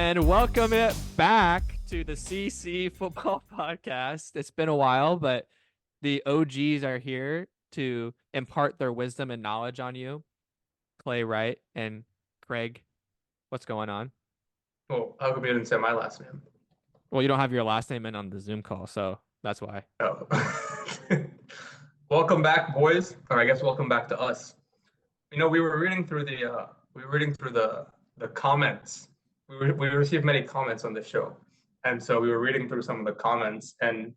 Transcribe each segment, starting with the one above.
And welcome it back to the CC Football Podcast. It's been a while, but the OGs are here to impart their wisdom and knowledge on you. Clay Wright and Craig, what's going on? Well, how come you didn't say my last name? Well, you don't have your last name in on the Zoom call, so that's why. Oh. Welcome back, boys. Or I guess welcome back to us. You know, we were reading through the comments. We received many comments on this show, and so we were reading through some of the comments, and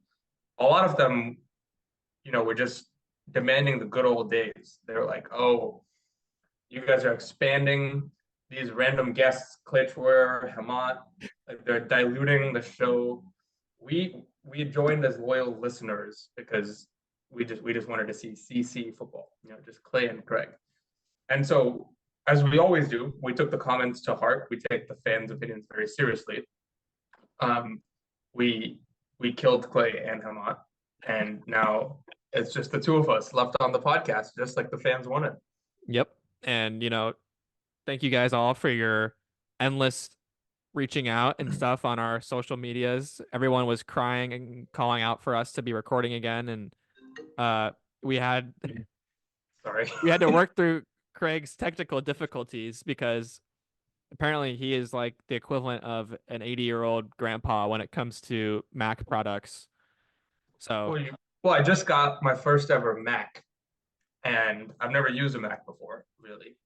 a lot of them, were just demanding the good old days. They were like, "Oh, you guys are expanding these random guests, Klitschwer, Hamat, like they're diluting the show." We joined as loyal listeners because we just wanted to see CC football, just Clay and Craig. And so, as we always do, we took the comments to heart. We take the fans' opinions very seriously. We killed Clay and Hamat, and now it's just the two of us left on the podcast, just like the fans wanted. Yep. And, thank you guys all for your endless reaching out and stuff on our social medias. Everyone was crying and calling out for us to be recording again. And we had to work through Craig's technical difficulties because apparently he is like the equivalent of an 80-year-old grandpa when it comes to Mac products. So, well, I just got my first ever Mac, and I've never used a Mac before, really.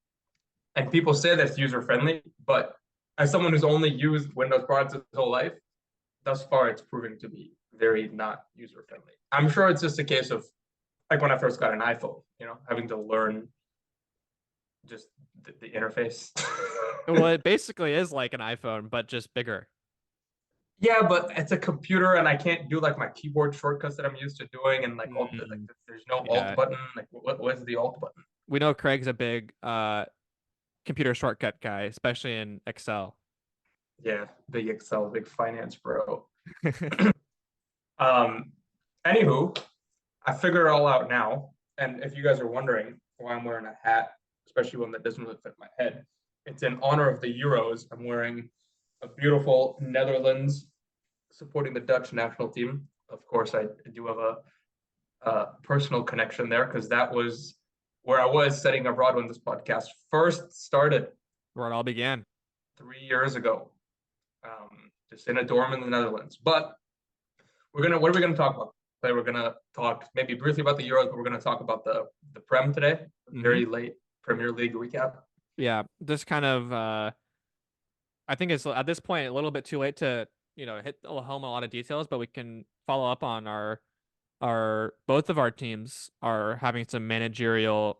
And people say that's user friendly, but as someone who's only used Windows products his whole life, thus far it's proving to be very not user friendly. I'm sure it's just a case of like when I first got an iPhone, having to learn just the interface. well, it basically is like an iPhone, but just bigger. Yeah, but it's a computer, and I can't do like my keyboard shortcuts that I'm used to doing, and like, there's no alt button. Like, what's the alt button? We know Craig's a big computer shortcut guy, especially in Excel. Yeah, big Excel, big finance bro. Anywho, I figure it all out now. And if you guys are wondering why I'm wearing a hat, especially one that doesn't really fit my head, it's in honor of the Euros. I'm wearing a beautiful Netherlands supporting the Dutch national team. Of course, I do have a personal connection there because that was where I was studying abroad when this podcast first started. Where it all began. 3 years ago, just in a dorm in the Netherlands. But what are we gonna talk about? We're gonna talk maybe briefly about the Euros, but we're gonna talk about the Prem today. Very late Premier League recap. Yeah, just kind of. I think it's at this point a little bit too late to hit home a lot of details, but we can follow up on our both of our teams are having some managerial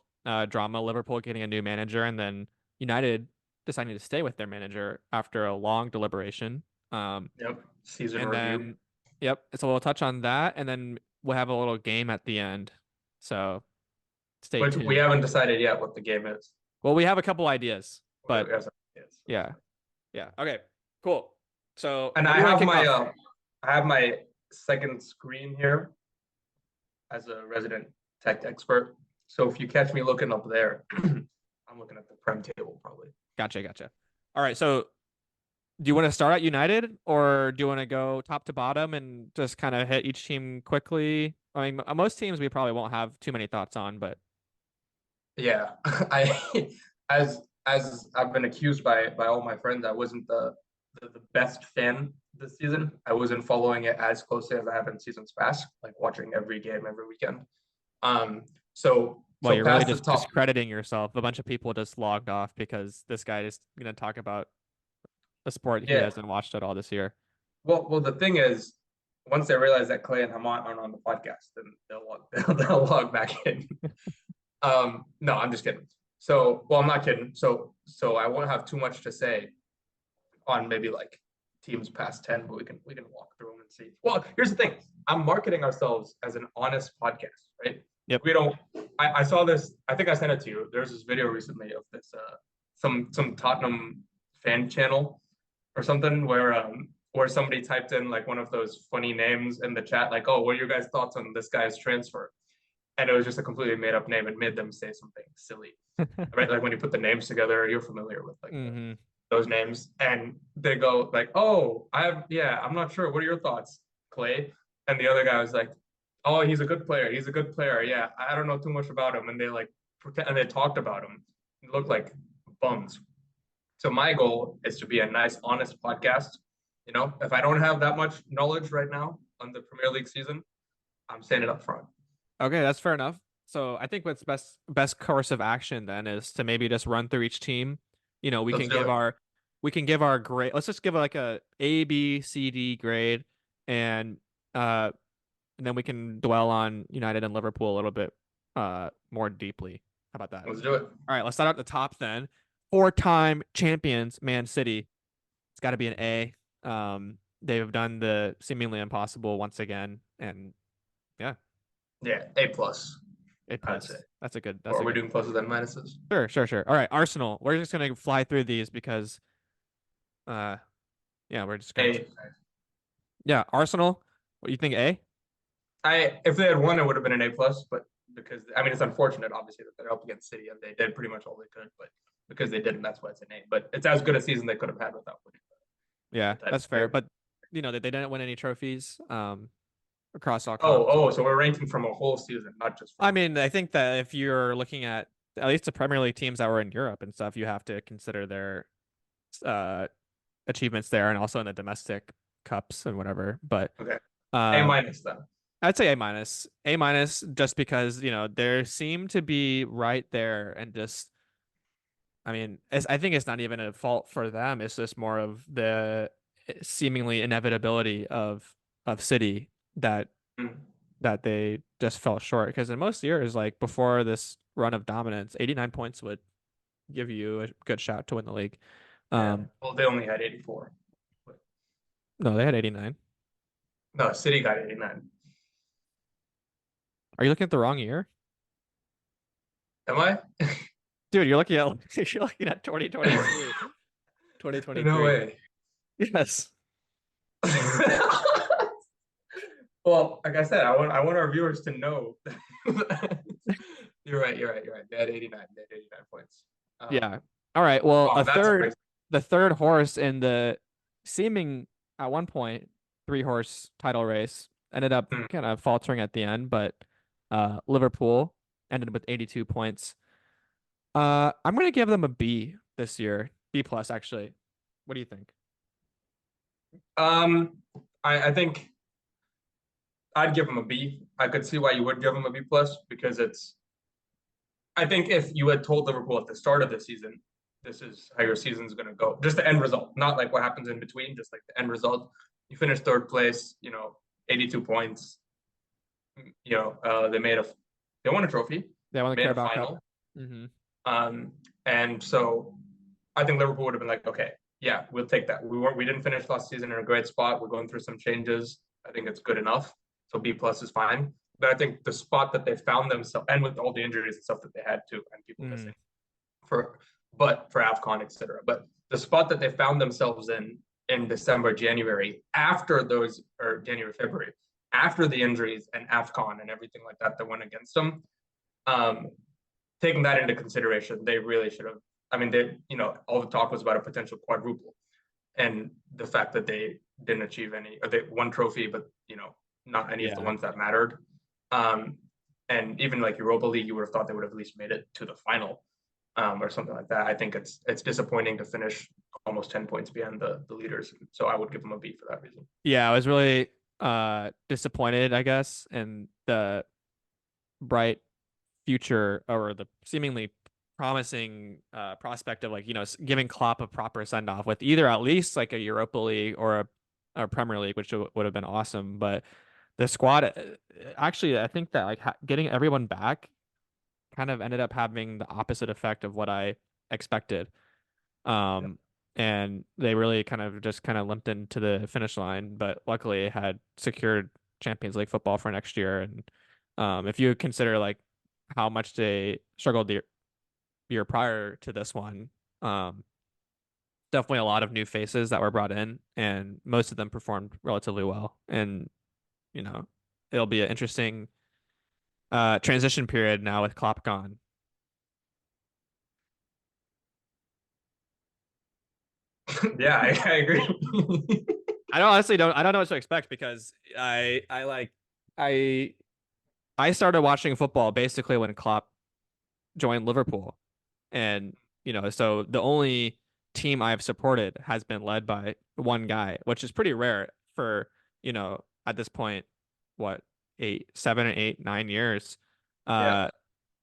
drama. Liverpool getting a new manager, and then United deciding to stay with their manager after a long deliberation. Yep, season and review. Then, yep, so we'll touch on that, and then we'll have a little game at the end. So stay tuned. We haven't decided yet what the game is. Well, we have a couple ideas, but yeah. Okay, cool. So, and I have my second screen here as a resident tech expert. So if you catch me looking up there, I'm looking at the Prem table probably. Gotcha. All right. So do you want to start at United, or do you want to go top to bottom and just kind of hit each team quickly? I mean, most teams we probably won't have too many thoughts on, but yeah, as I've been accused by all my friends, I wasn't the best fan this season. I wasn't following it as closely as I have in seasons past, like watching every game every weekend. Well, you're really just discrediting yourself. A bunch of people just logged off because this guy is going to talk about a sport he hasn't watched at all this year. Well, the thing is, once they realize that Clay and Hamat aren't on the podcast, then they'll log back in. No, I'm just kidding. So, well, I'm not kidding. So I won't have too much to say on maybe like teams past 10, but we can walk through them and see. Well, here's the thing. I'm marketing ourselves as an honest podcast, right? Yep. We don't. I saw this. I think I sent it to you. There's this video recently of this some Tottenham fan channel or something where somebody typed in like one of those funny names in the chat, like, "Oh, what are your guys' thoughts on this guy's transfer?" And it was just a completely made up name and made them say something silly, right? Like when you put the names together, you're familiar with like those names, and they go like, "Oh, yeah, I'm not sure. What are your thoughts, Clay?" And the other guy was like, "Oh, he's a good player. He's a good player. Yeah, I don't know too much about him." And they like pretend and they talked about him. It looked like bums. So my goal is to be a nice, honest podcast. If I don't have that much knowledge right now on the Premier League season, I'm saying it up front. Okay, that's fair enough. So I think what's best course of action then is to maybe just run through each team. You know, Let's do it. we can give our grade. Let's just give like a A, B, C, D grade, and uh, and then we can dwell on United and Liverpool a little bit more deeply. How about that? Let's do it. All right, let's start at the top then. Four-time champions, Man City. It's got to be an A. They've done the seemingly impossible once again, and yeah, Yeah, A plus, A I'd say. plus. That's a good. Or That's are a we good. doing pluses and minuses? Sure, sure, sure. All right, Arsenal. We're just gonna fly through these because, uh, yeah, we're just gonna. A. Yeah, Arsenal. What do you think? A. If they had won, it would have been an A plus, but because I mean it's unfortunate, obviously, that they're up against City and they did pretty much all they could, but because they didn't, that's why it's an A. But it's as good a season they could have had without winning. Yeah, But that's that's fair. fair. But they didn't win any trophies across all Oh, comps. so we're ranking from a whole season, not just I from. mean, I think that if you're looking at least the Premier League teams that were in Europe and stuff, you have to consider their uh achievements there and also in the domestic cups and whatever. But Okay. A um minus then. I'd say A minus. A minus just because, there seem to be right there and just I mean, I think it's not even a fault for them. It's just more of the seemingly inevitability of City that Mm. that they just fell short. Because in most years, like before this run of dominance, 89 points would give you a good shot to win the league. Yeah. Um, Well, they only had 84. But no, they had 89. no, City got 89. Are you looking at the wrong year? Am I? Dude, you're looking at you're looking at 2022, No 2023. way. Yes. Well, like I said, I want our viewers to know. You're right. You're right. You're right. They had 89. They had 89 points. Yeah. All right. Well, Wow, that's crazy. the third horse in the seeming at one point three horse title race ended up Hmm. kind of faltering at the end, but Liverpool ended with 82 points. I'm gonna give them a B this year. B plus actually. What do you think? Um, I think I'd give them a B. I could see why you would give them a B plus because it's. I think if you had told Liverpool at the start of the season, this is how your season's going to go, just the end result, not like what happens in between, just like the end result. You finish third place, 82 points. They won a trophy, They won the made a Carabao Cup. final. Hmm. And so I think Liverpool would have been like, okay, yeah, we'll take that. We didn't finish last season in a great spot. We're going through some changes. I think it's good enough. So B plus is fine. But I think the spot that they found themselves, and with all the injuries and stuff that they had too, and people Mm. missing for AFCON, etc. But the spot that they found themselves in December, January, after those, or January, February, after the injuries and AFCON and everything like that that went against them, um, taking that into consideration, they really should have. I mean, all the talk was about a potential quadruple, and the fact that they didn't achieve any, or they one trophy, but not any of the Yeah. ones that mattered. Um, and even like Europa League, you would have thought they would have at least made it to the final, or something like that. I think it's disappointing to finish almost 10 points behind the leaders. So I would give them a B for that reason. Yeah, I was really disappointed, I guess, in the bright future or the seemingly promising prospect of like giving Klopp a proper send off with either at least like a Europa League or a Premier League, which would have been awesome. But the squad, actually, I think that like getting everyone back kind of ended up having the opposite effect of what I expected. Yeah. Um, and they really kind of limped into the finish line, but luckily had secured Champions League football for next year. And if you consider like how much they struggled the year prior to this one, um, definitely a lot of new faces that were brought in, and most of them performed relatively well. And you know, it'll be an interesting transition period now with Klopp gone. Yeah, I agree. I don't know what to expect because I I started watching football basically when Klopp joined Liverpool. And, so the only team I've supported has been led by one guy, which is pretty rare for, at this point, what, 7, 8, 9 years. Yeah, Uh,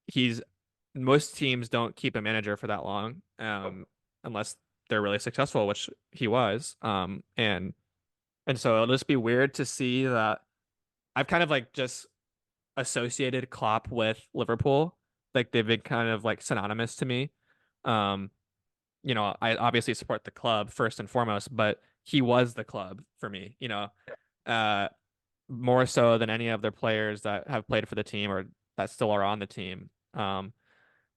he's Most teams don't keep a manager for that long, unless they're really successful, which he was. And so it'll just be weird to see that I've kind of like just associated Klopp with Liverpool. Like they've been kind of like synonymous to me. Um, I obviously support the club first and foremost, but he was the club for me, uh, more so than any of their players that have played for the team or that still are on the team.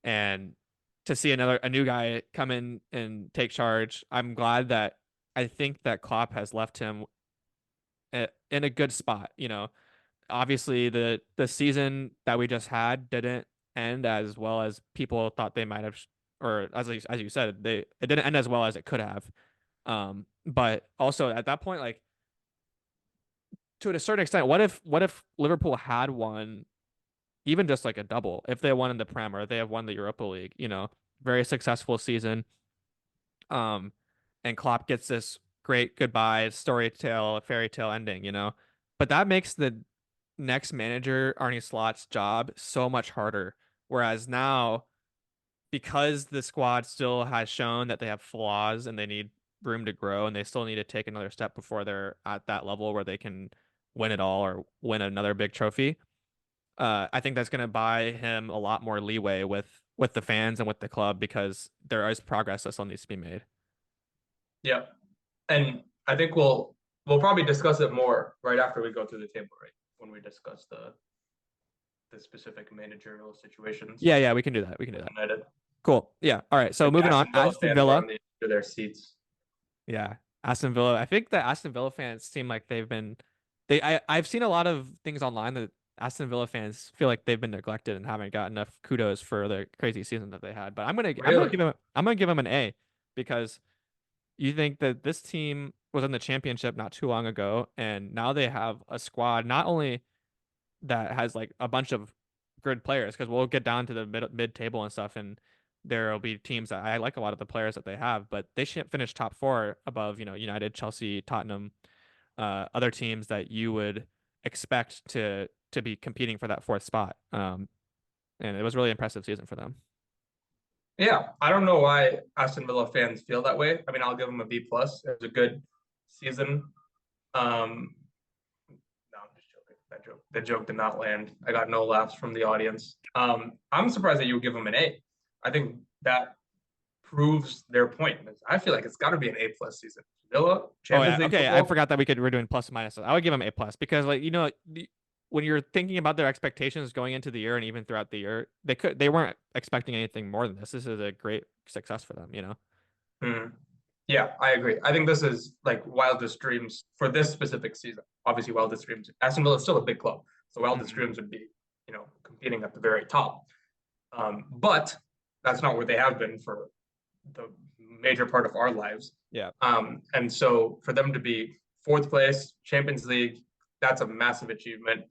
And to see a new guy come in and take charge, I'm glad that I think that Klopp has left him in a good spot. Obviously the season that we just had didn't end as well as people thought they might have, or as you said, it didn't end as well as it could have. But also at that point, like to a certain extent, what if Liverpool had won even just like a double, if they won in the Prem or they have won the Europa League, very successful season. Um, and Klopp gets this great goodbye story tale, fairy tale ending. But that makes the next manager, Arne Slot's job so much harder. Whereas now, because the squad still has shown that they have flaws and they need room to grow and they still need to take another step before they're at that level where they can win it all or win another big trophy. I think that's going to buy him a lot more leeway with the fans and with the club because there is progress that still needs to be made. yeah. And I think we'll probably discuss it more right after we go through the table, right? When we discuss the specific managerial situations Yeah, yeah, we can do that. We can do with that. United. Cool. Yeah. All right. So Like moving on, Aston Villa Aston fans are Villa. on the edge of their seats. Yeah, Aston Villa. I think that Aston Villa fans seem like they've been I've seen a lot of things online that Aston Villa fans feel like they've been neglected and haven't got enough kudos for the crazy season that they had. But Really? I'm gonna give him an A because you think that this team was in the championship not too long ago, and now they have a squad not only that has like a bunch of good players because we'll get down to the mid table and stuff, and there will be teams that I like a lot of the players that they have, but they should finish top four above United, Chelsea, Tottenham, other teams that you would expect to be competing for that fourth spot. And it was a really impressive season for them. Yeah. I don't know why Aston Villa fans feel that way. I mean, I'll give them a B plus. It was a good season. Um, no, I'm just joking. That joke did not land. I got no laughs from the audience. I'm surprised that you would give them an A. I think that proves their point. I feel like it's got to be an A plus season. Villa Oh Champions yeah, League okay. I football. forgot that we're doing plus and minuses. I would give them A plus because when you're thinking about their expectations going into the year and even throughout the year, they weren't expecting anything more than this. This is a great success for them. Hmm. Yeah, I agree. I think this is like wildest dreams for this specific season. Obviously, wildest dreams. Aston Villa is still a big club, so wildest Hmm. dreams would be, competing at the very top. But that's not where they have been for the major part of our lives. Yeah. And so for them to be fourth place, Champions League, that's a massive achievement.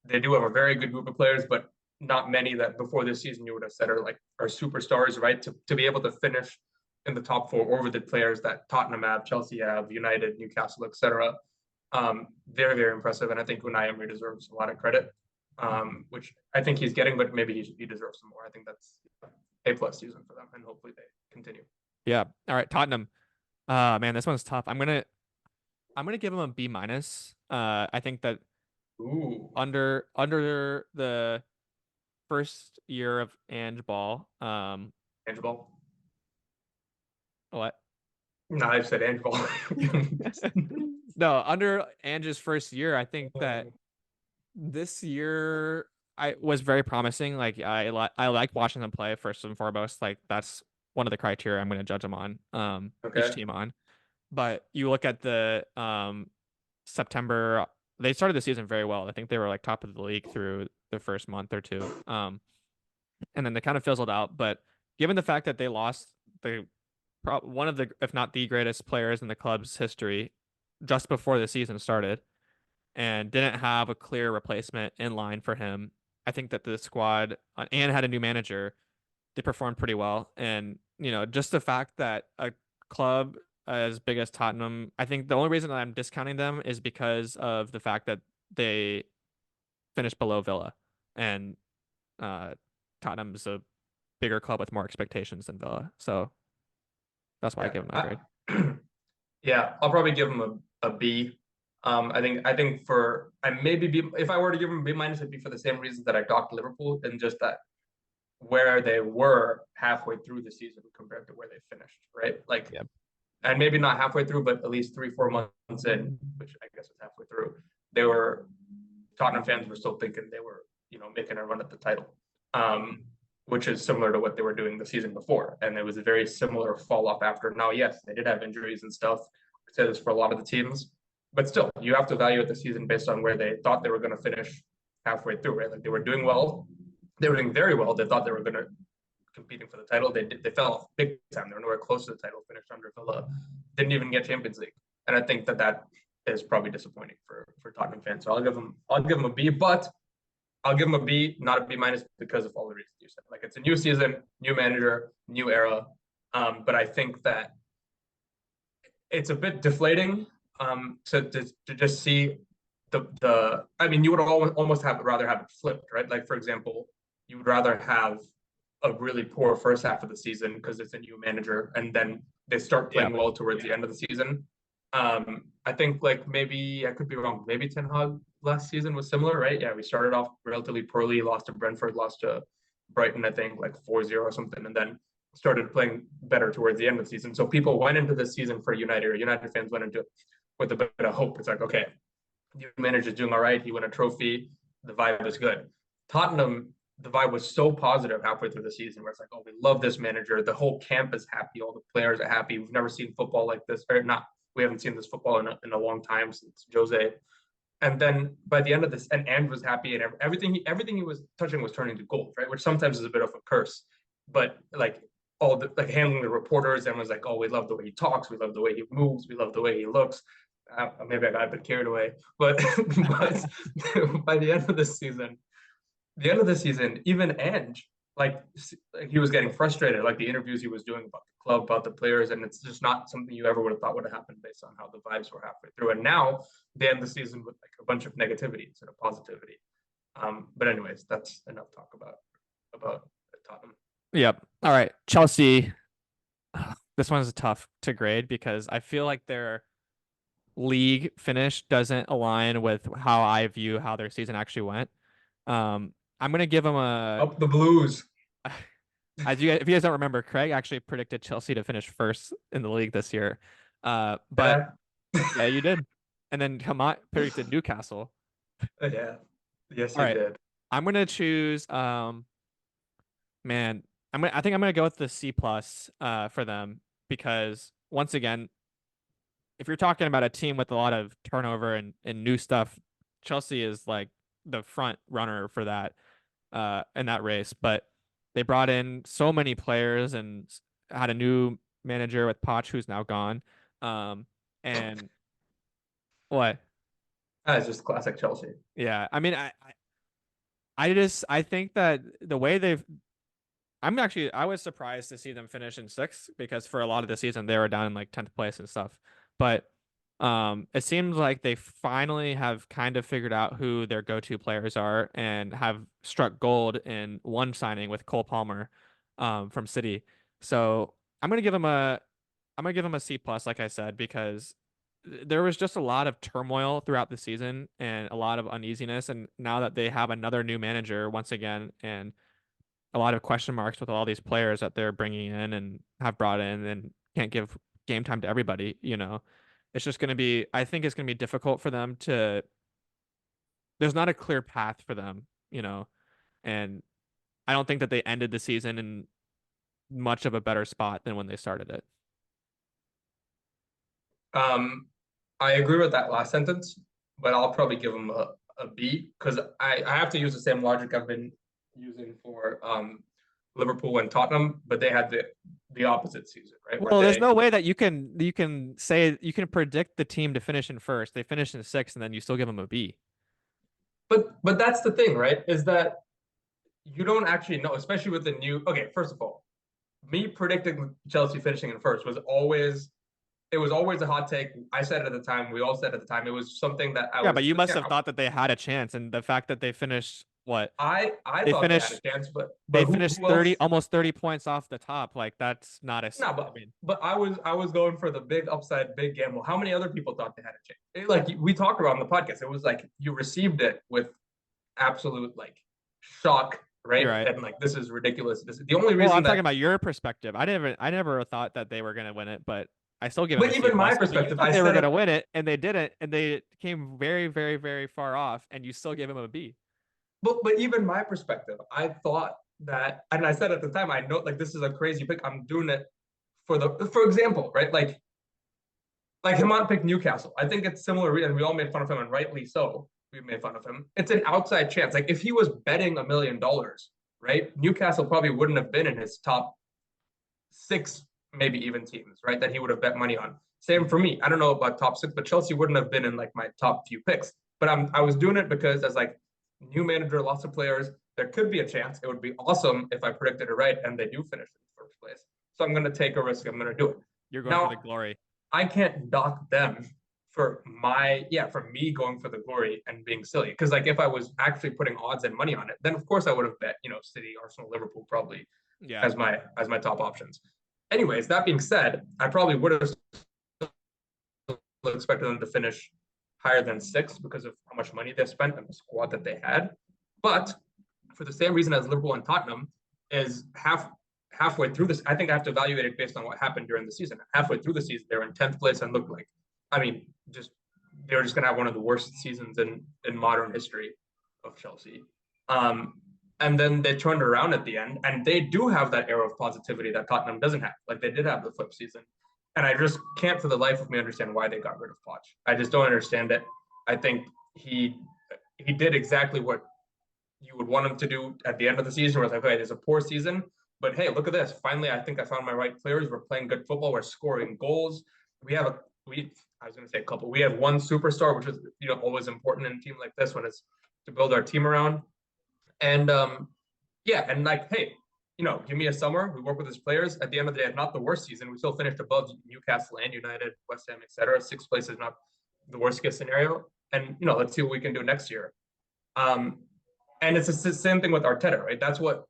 They do have a very good group of players, but not many that before this season you would have said are superstars, right? To be able to finish in the top four over the players that Tottenham have, Chelsea have, United, Newcastle, etc. Very, very impressive. And I think Unai Emery deserves a lot of credit, which I think he's getting, but maybe he deserves some more. I think that's A plus season for them, and hopefully they continue. Yeah. All right, Tottenham. Man, this one's tough. I'm gonna give them a B minus. I think that Ooh, under the first year of Ange Ball, tangible. what? No, I said tangible. No, under Ange's first year, I think that this year I was very promising. Like I like watching them play first and foremost. Like that's one of the criteria I'm going to judge them on, each Okay. team on. But you look at the September, they started the season very well. I think they were like top of the league through the first month or two. And then they kind of fizzled out. But given the fact that they lost the one of the, if not the greatest players in the club's history just before the season started and didn't have a clear replacement in line for him. I think that the squad and had a new manager, they performed pretty well. And, just the fact that a club as big as Tottenham, I think the only reason that I'm discounting them is because of the fact that they finished below Villa. And uh, Tottenham's a bigger club with more expectations than Villa. So that's why I Yeah. give them that grade. Yeah, I'll probably give him a B. I think for I maybe B if I were to give him a B minus, it'd be for the same reasons that I docked Liverpool and just that where they were halfway through the season compared to where they finished, right? Like, Yeah. and maybe not halfway through, but at least 3, 4 months in, which I guess was halfway through, they were Tottenham fans were still thinking they were, making a run at the title, um, which is similar to what they were doing the season before. And it was a very similar fall off after. Now, yes, they did have injuries and stuff. I say this for a lot of the teams, but still, you have to evaluate the season based on where they thought they were going to finish halfway through, right? Like they were doing well, they were doing very well. They thought they were going to competing for the title. They fell off big time. They were nowhere close to the title. Finished under Villa, didn't even get Champions League, and I think that is probably disappointing for Tottenham fans. So I'll give them a B, but I'll give them a B, not a B minus, because of all the reasons you said. Like it's a new season, new manager, new era, but I think that it's a bit deflating to just see the. I mean, you would almost have rather have it flipped, right? Like for example, you would rather have a really poor first half of the season because it's a new manager, and then they start Yeah. playing well towards the end of the season. I think like maybe I could be wrong. Maybe Ten Hag last season was similar, right? Yeah, we started off relatively poorly, lost to Brentford, lost to Brighton, I think like 4-0 or something, and then started playing better towards the end of the season. So people went into this season for United, or United fans went into it with a bit of hope. It's like, okay, the manager's doing all right. He won a trophy. The vibe is good. Tottenham, the vibe was so positive halfway through the season where it's like, oh, we love this manager. The whole camp is happy. All the players are happy. We've never seen football like this, or not. We haven't seen this football in a long time since Jose. And then by the end of this, and was happy, and everything he was touching was turning to gold, right? Which sometimes is a bit of a curse, but like all the like handling the reporters, and was like, oh, we love the way he talks, we love the way he moves, we love the way he looks. Maybe I got a bit carried away, but but by the end of the season, even Ange, like he was getting frustrated, like the interviews he was doing about the club, about the players, and it's just not something you ever would have thought would have happened based on how the vibes were halfway through. And now they end the season with like a bunch of negativity instead of positivity. But anyways, that's enough talk about Tottenham. Yep. All right. Chelsea. This one's tough to grade because I feel like their league finish doesn't align with how I view how their season actually went. I'm gonna give them a. Up the Blues. If you guys don't remember, Craig actually predicted Chelsea to finish first in the league this year. But Yeah, yeah, you did. And then come on, predicted Newcastle. yeah, yes, All he right. did. I'm gonna choose man, I think I'm gonna go with the C plus for them because once again, if you're talking about a team with a lot of turnover and new stuff, Chelsea is like the front runner for that in that race. But they brought in so many players and had a new manager with Poch who's now gone. And what? That's just classic Chelsea. Yeah, I mean, I think that the way I was surprised to see them finish in sixth because for a lot of the season they were down in like 10th place and stuff. But it seems like they finally have kind of figured out who their go-to players are and have struck gold in one signing with Cole Palmer from City. So I'm gonna give them a C plus, like I said, because there was just a lot of turmoil throughout the season and a lot of uneasiness. And now that they have another new manager once again and a lot of question marks with all these players that they're bringing in and have brought in and can't give game time to everybody, it's just going to be, I think it's going to be difficult for them there's not a clear path for them, and I don't think that they ended the season in much of a better spot than when they started it. Um, I agree with that last sentence, but I'll probably give him a B because I have to use the same logic I've been using for Liverpool and Tottenham, but they had the opposite season, right? Where Well, there's they, no way that you can say you can predict the team to finish in first. They finish in sixth, and then you still give them a B. but that's the thing, right? Is that you don't actually know, especially with the new. Okay, first of all, me predicting Chelsea finishing in first was always a hot take. I said it at the time. We all said at the time. It was something that I Yeah, was but you just must have thought that they had a chance, and the fact that they finished what I they thought they had a finished chance, but they who finished 30 else? almost 30 points off the top. Like that's not a. No, I mean, but I was going for the big upside, big gamble. How many other people thought they had a chance? Like we talked about on the podcast, it was like you received it with absolute like shock, you're right? right. And like this is ridiculous. This is the only Well, reason I'm talking that. about your perspective. I never thought that they were gonna win it, but I still give them a But C even my plus. But you perspective, thought I they were said gonna it. win it, and they didn't, and they came very, very, very far off, and you still gave them a B. But even my perspective, I thought that, and I said at the time, I know like this is a crazy pick. I'm doing it for example, right? Like Himant picked Newcastle. I think it's similar, and we all made fun of him, and rightly so. We made fun of him. It's an outside chance. Like if he was betting $1 million, right? Newcastle probably wouldn't have been in his top six, maybe even teams, right? That he would have bet money on. Same for me. I don't know about top six, but Chelsea wouldn't have been in like my top few picks. But I was doing it because as like new manager, lots of players, there could be a chance. It would be awesome if I predicted it right and they do finish in first place. So I'm going to take a risk. I'm going to do it. You're going for the Now, glory. I can't dock them for me going for the glory and being silly. Because like if I was actually putting odds and money on it, then of course I would have bet, City, Arsenal, Liverpool probably Yeah, as my top options. Anyways, that being said, I probably would have expected them to finish higher than six because of how much money they spent and the squad that they had. But for the same reason as Liverpool and Tottenham, is halfway through this. I think I have to evaluate it based on what happened during the season. Halfway through the season, they were in 10th place and looked like, I mean, just they were just going to have one of the worst seasons in modern history of Chelsea. And then they turned around at the end, and they do have that air of positivity that Tottenham doesn't have. Like they did have the flip season, and I just can't for the life of me understand why they got rid of Poch. I just don't understand it. I think he did exactly what you would want him to do at the end of the season. Where it's like, okay, there's a poor season, but hey, look at this. Finally, I think I found my right players. We're playing good football. We're scoring goals. We have a we. I was going to say a couple. We have one superstar, which is always important in a team like this when it's to build our team around. And yeah, and like, hey, give me a summer. We work with his players. At the end of the day, not the worst season. We still finished above Newcastle and United, West Ham, etc. Sixth place is not the worst case scenario. And let's see what we can do next year. Um, and it's the same thing with Arteta, right? That's what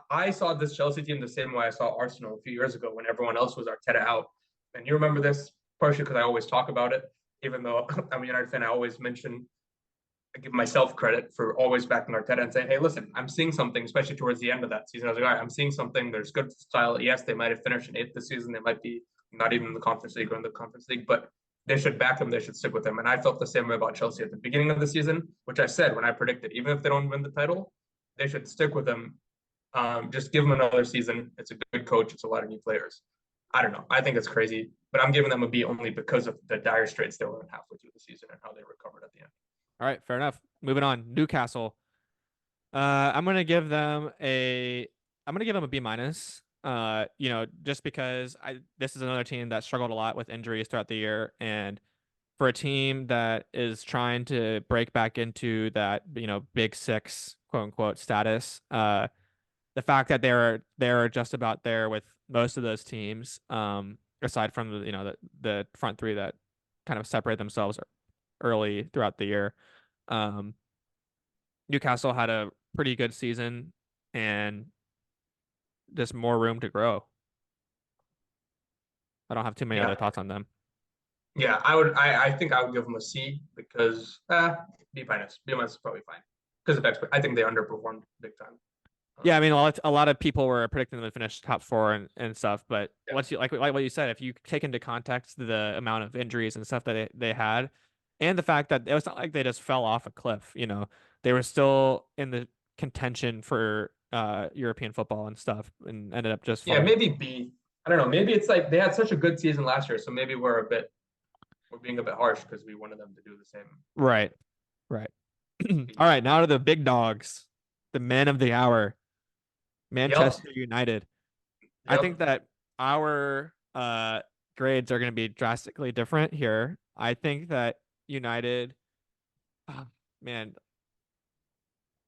I saw this Chelsea team the same way I saw Arsenal a few years ago when everyone else was Arteta out. And you remember this partially because I always talk about it, even though I'm a United fan. I always mention I give myself credit for always backing Arteta and saying, hey, listen, I'm seeing something, especially towards the end of that season. I was like, all right, I'm seeing something. There's good style. Yes, they might have finished in eighth this season. They might be not even in the Conference League or in the Conference League, but they should back him. They should stick with him. And I felt the same way about Chelsea at the beginning of the season, which I said when I predicted, even if they don't win the title, they should stick with him. Just give him another season. It's a good coach. It's a lot of new players. I don't know. I think it's crazy, but I'm giving them a B only because of the dire straits they were in halfway through the season and how they recovered at the end. all right, fair enough. Moving on, Newcastle. I'm gonna give them a B minus. Just because I this is another team that struggled a lot with injuries throughout the year, and for a team that is trying to break back into that, big six, quote unquote, status, the fact that they're just about there with most of those teams, aside from the front three that kind of separate themselves early throughout the year. Um, Newcastle had a pretty good season and just more room to grow. I don't have too many other Yeah, thoughts on them. yeah, I would. I think I would give them a C because B minus. B minus is probably fine because of expect. I think they underperformed big time. Yeah, I Um, mean, a lot of people were predicting them to finish top four and stuff, but yeah, once you like what you said, if you take into context the amount of injuries and stuff that they had, and the fact that it was not like they just fell off a cliff, they were still in the contention for European football and stuff, and ended up just yeah, falling. maybe B. I don't know. Maybe it's like they had such a good season last year, so maybe we're being a bit harsh because we wanted them to do the same. Right, right. All B. right, now to the big dogs, the men of the hour, Yep. Manchester United. I think Yep. that our grades are going to be drastically different here. I think that United, ah, man,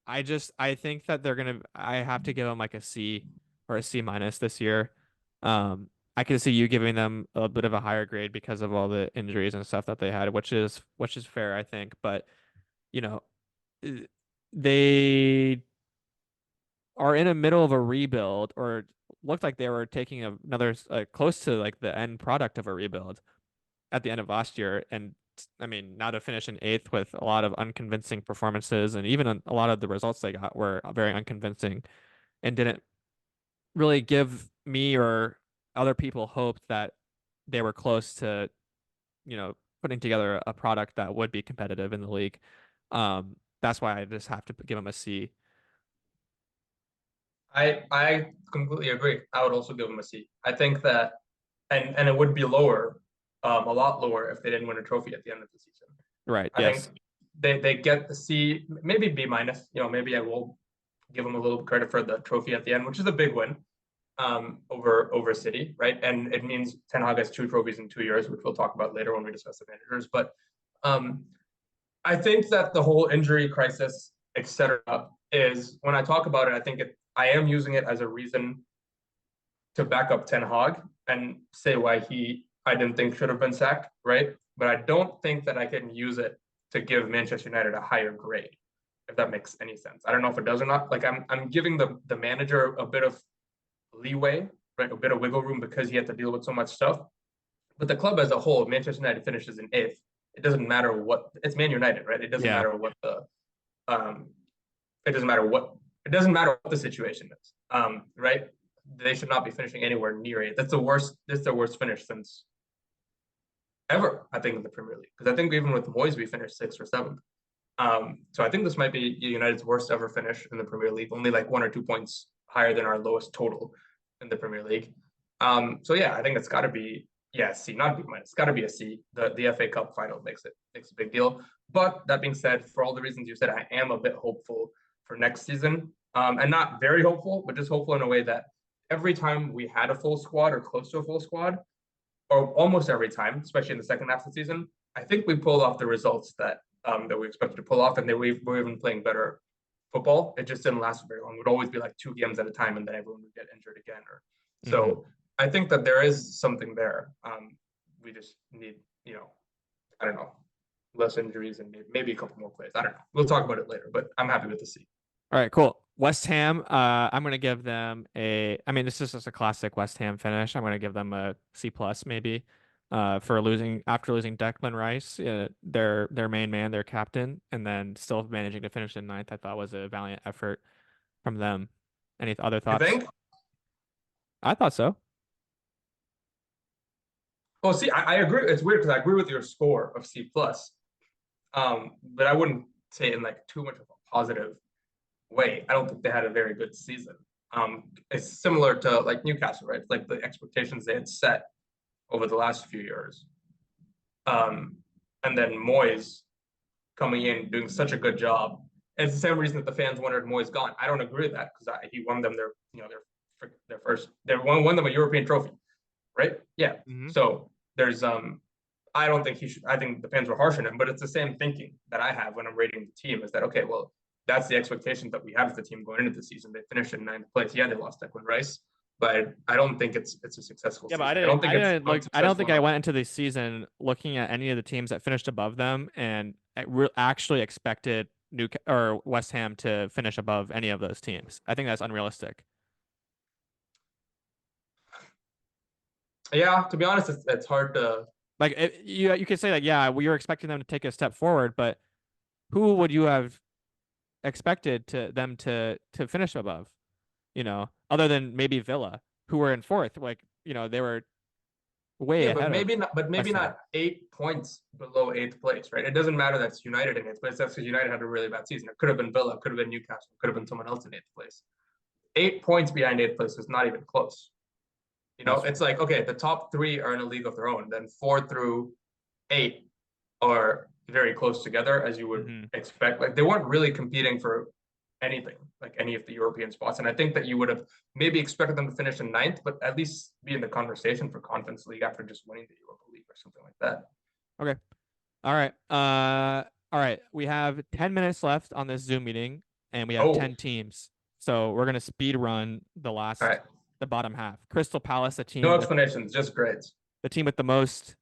I think that I have to give them like a C or a C minus this year. I can see you giving them a bit of a higher grade because of all the injuries and stuff that they had, which is fair, I think. But you know, eh, they are in the middle of a rebuild, or looked like they were taking another close to like the end product of a rebuild at the end of last year. And I mean, now to finish in eighth with a lot of unconvincing performances, and even a lot of the results they got were very unconvincing and didn't really give me or other people hope that they were close to, putting together a product that would be competitive in the league. That's why I just have to give them a C. I completely agree. I would also give them a C. I think that, and it would be lower, a lot lower if they didn't win a trophy at the end of the season. Right. I think Yes. they get the C, maybe B minus. Maybe I will give them a little credit for the trophy at the end, which is a big win over City, right? And it means Ten Hag has two trophies in 2 years, which we'll talk about later when we discuss the managers. But um, I think that the whole injury crisis, etc., is when I talk about it, I am using it as a reason to back up Ten Hag and say why I didn't think should have been sacked, right? But I don't think that I can use it to give Manchester United a higher grade, if that makes any sense. I don't know if it does or not. Like I'm giving the manager a bit of leeway, right? A bit of wiggle room because he had to deal with so much stuff. But the club as a whole, Manchester United finishes in eighth. It doesn't matter what it's Man United, right? It doesn't Yeah. matter what the um it doesn't matter what it doesn't matter what the situation is. Right? They should not be finishing anywhere near it. That's the worst. This is the worst finish since ever, I think, in the Premier League. Because I think even with Moyes, we finished sixth or seventh. So I think this might be United's worst ever finish in the Premier League, only like 1 or 2 points higher than our lowest total in the Premier League. So yeah, I think it's got to be C, not B minus. It's got to be a C. The FA Cup final makes a big deal. But that being said, for all the reasons you said, I am a bit hopeful for next season, and not very hopeful, but just hopeful in a way that every time we had a full squad or close to a full squad, or almost every time, especially in the second half of the season, I think we pulled off the results that we expected to pull off, and we're even playing better football. It just didn't last very long. It would always be like 2 games at a time, and then everyone would get injured again. Hmm. So I think that there is something there. We just need, I don't know, less injuries and maybe a couple more plays. I don't know. We'll talk about it later, but I'm happy with the C. All right, cool. West Ham, I'm gonna give them I mean, this is just a classic West Ham finish. I'm gonna give them a C plus maybe, for after losing Declan Rice, their main man, their captain, and then still managing to finish in ninth. I thought was a valiant effort from them. Any other You thoughts? think? I thought so. Oh, see, I agree. It's weird because I agree with your score of C plus, but I wouldn't say in like too much of a positive way. I don't think they had a very good season. It's similar to like Newcastle, right? It's like the expectations they had set over the last few years. Um, and then Moyes coming in doing such a good job. And it's the same reason that the fans wanted Moyes gone. I don't agree with that because he won them their first they won them a European trophy, right? Yeah. Hmm. So there's I don't think he should. I think the fans were harsh on him, but it's the same thinking that I have when I'm rating the team. Is that okay? Well, that's the expectations that we have of the team going into the season. They finished in ninth place. Yeah, they lost Declan Rice, but I don't think it's a successful Yeah, but I season. I didn't don't think I it's didn't look I don't unsuccessful think I enough. went into the season looking at any of the teams that finished above them and actually expected New or West Ham to finish above any of those teams. I think that's unrealistic. Yeah, to be honest, it's hard to. Like you could say like, yeah, we were expecting them to take a step forward, but who would you have expected to finish above? Other than maybe Villa, who were in fourth. Like, they were way Yeah, ahead of but maybe West Ham. not 8 points below eighth place, right? It doesn't matter that's United in eighth place. That's because United had a really bad season. It could have been Villa, could have been Newcastle, could have been someone else in eighth place. 8 points behind eighth place is not even close. That's It's true. like, okay, the top three are in a league of their own. Then 4 through 8 are very close together, as you would Hmm. expect. Like they weren't really competing for anything, like any of the European spots. And I think that you would have maybe expected them to finish in ninth, but at least be in the conversation for Conference League after just winning the Europa League or something like that. Okay. All right. All right. We have 10 minutes left on this Zoom meeting and we have Oh, 10 teams. So we're gonna speed run all right. the bottom half. Crystal Palace, No explanations, just grades. the team with the most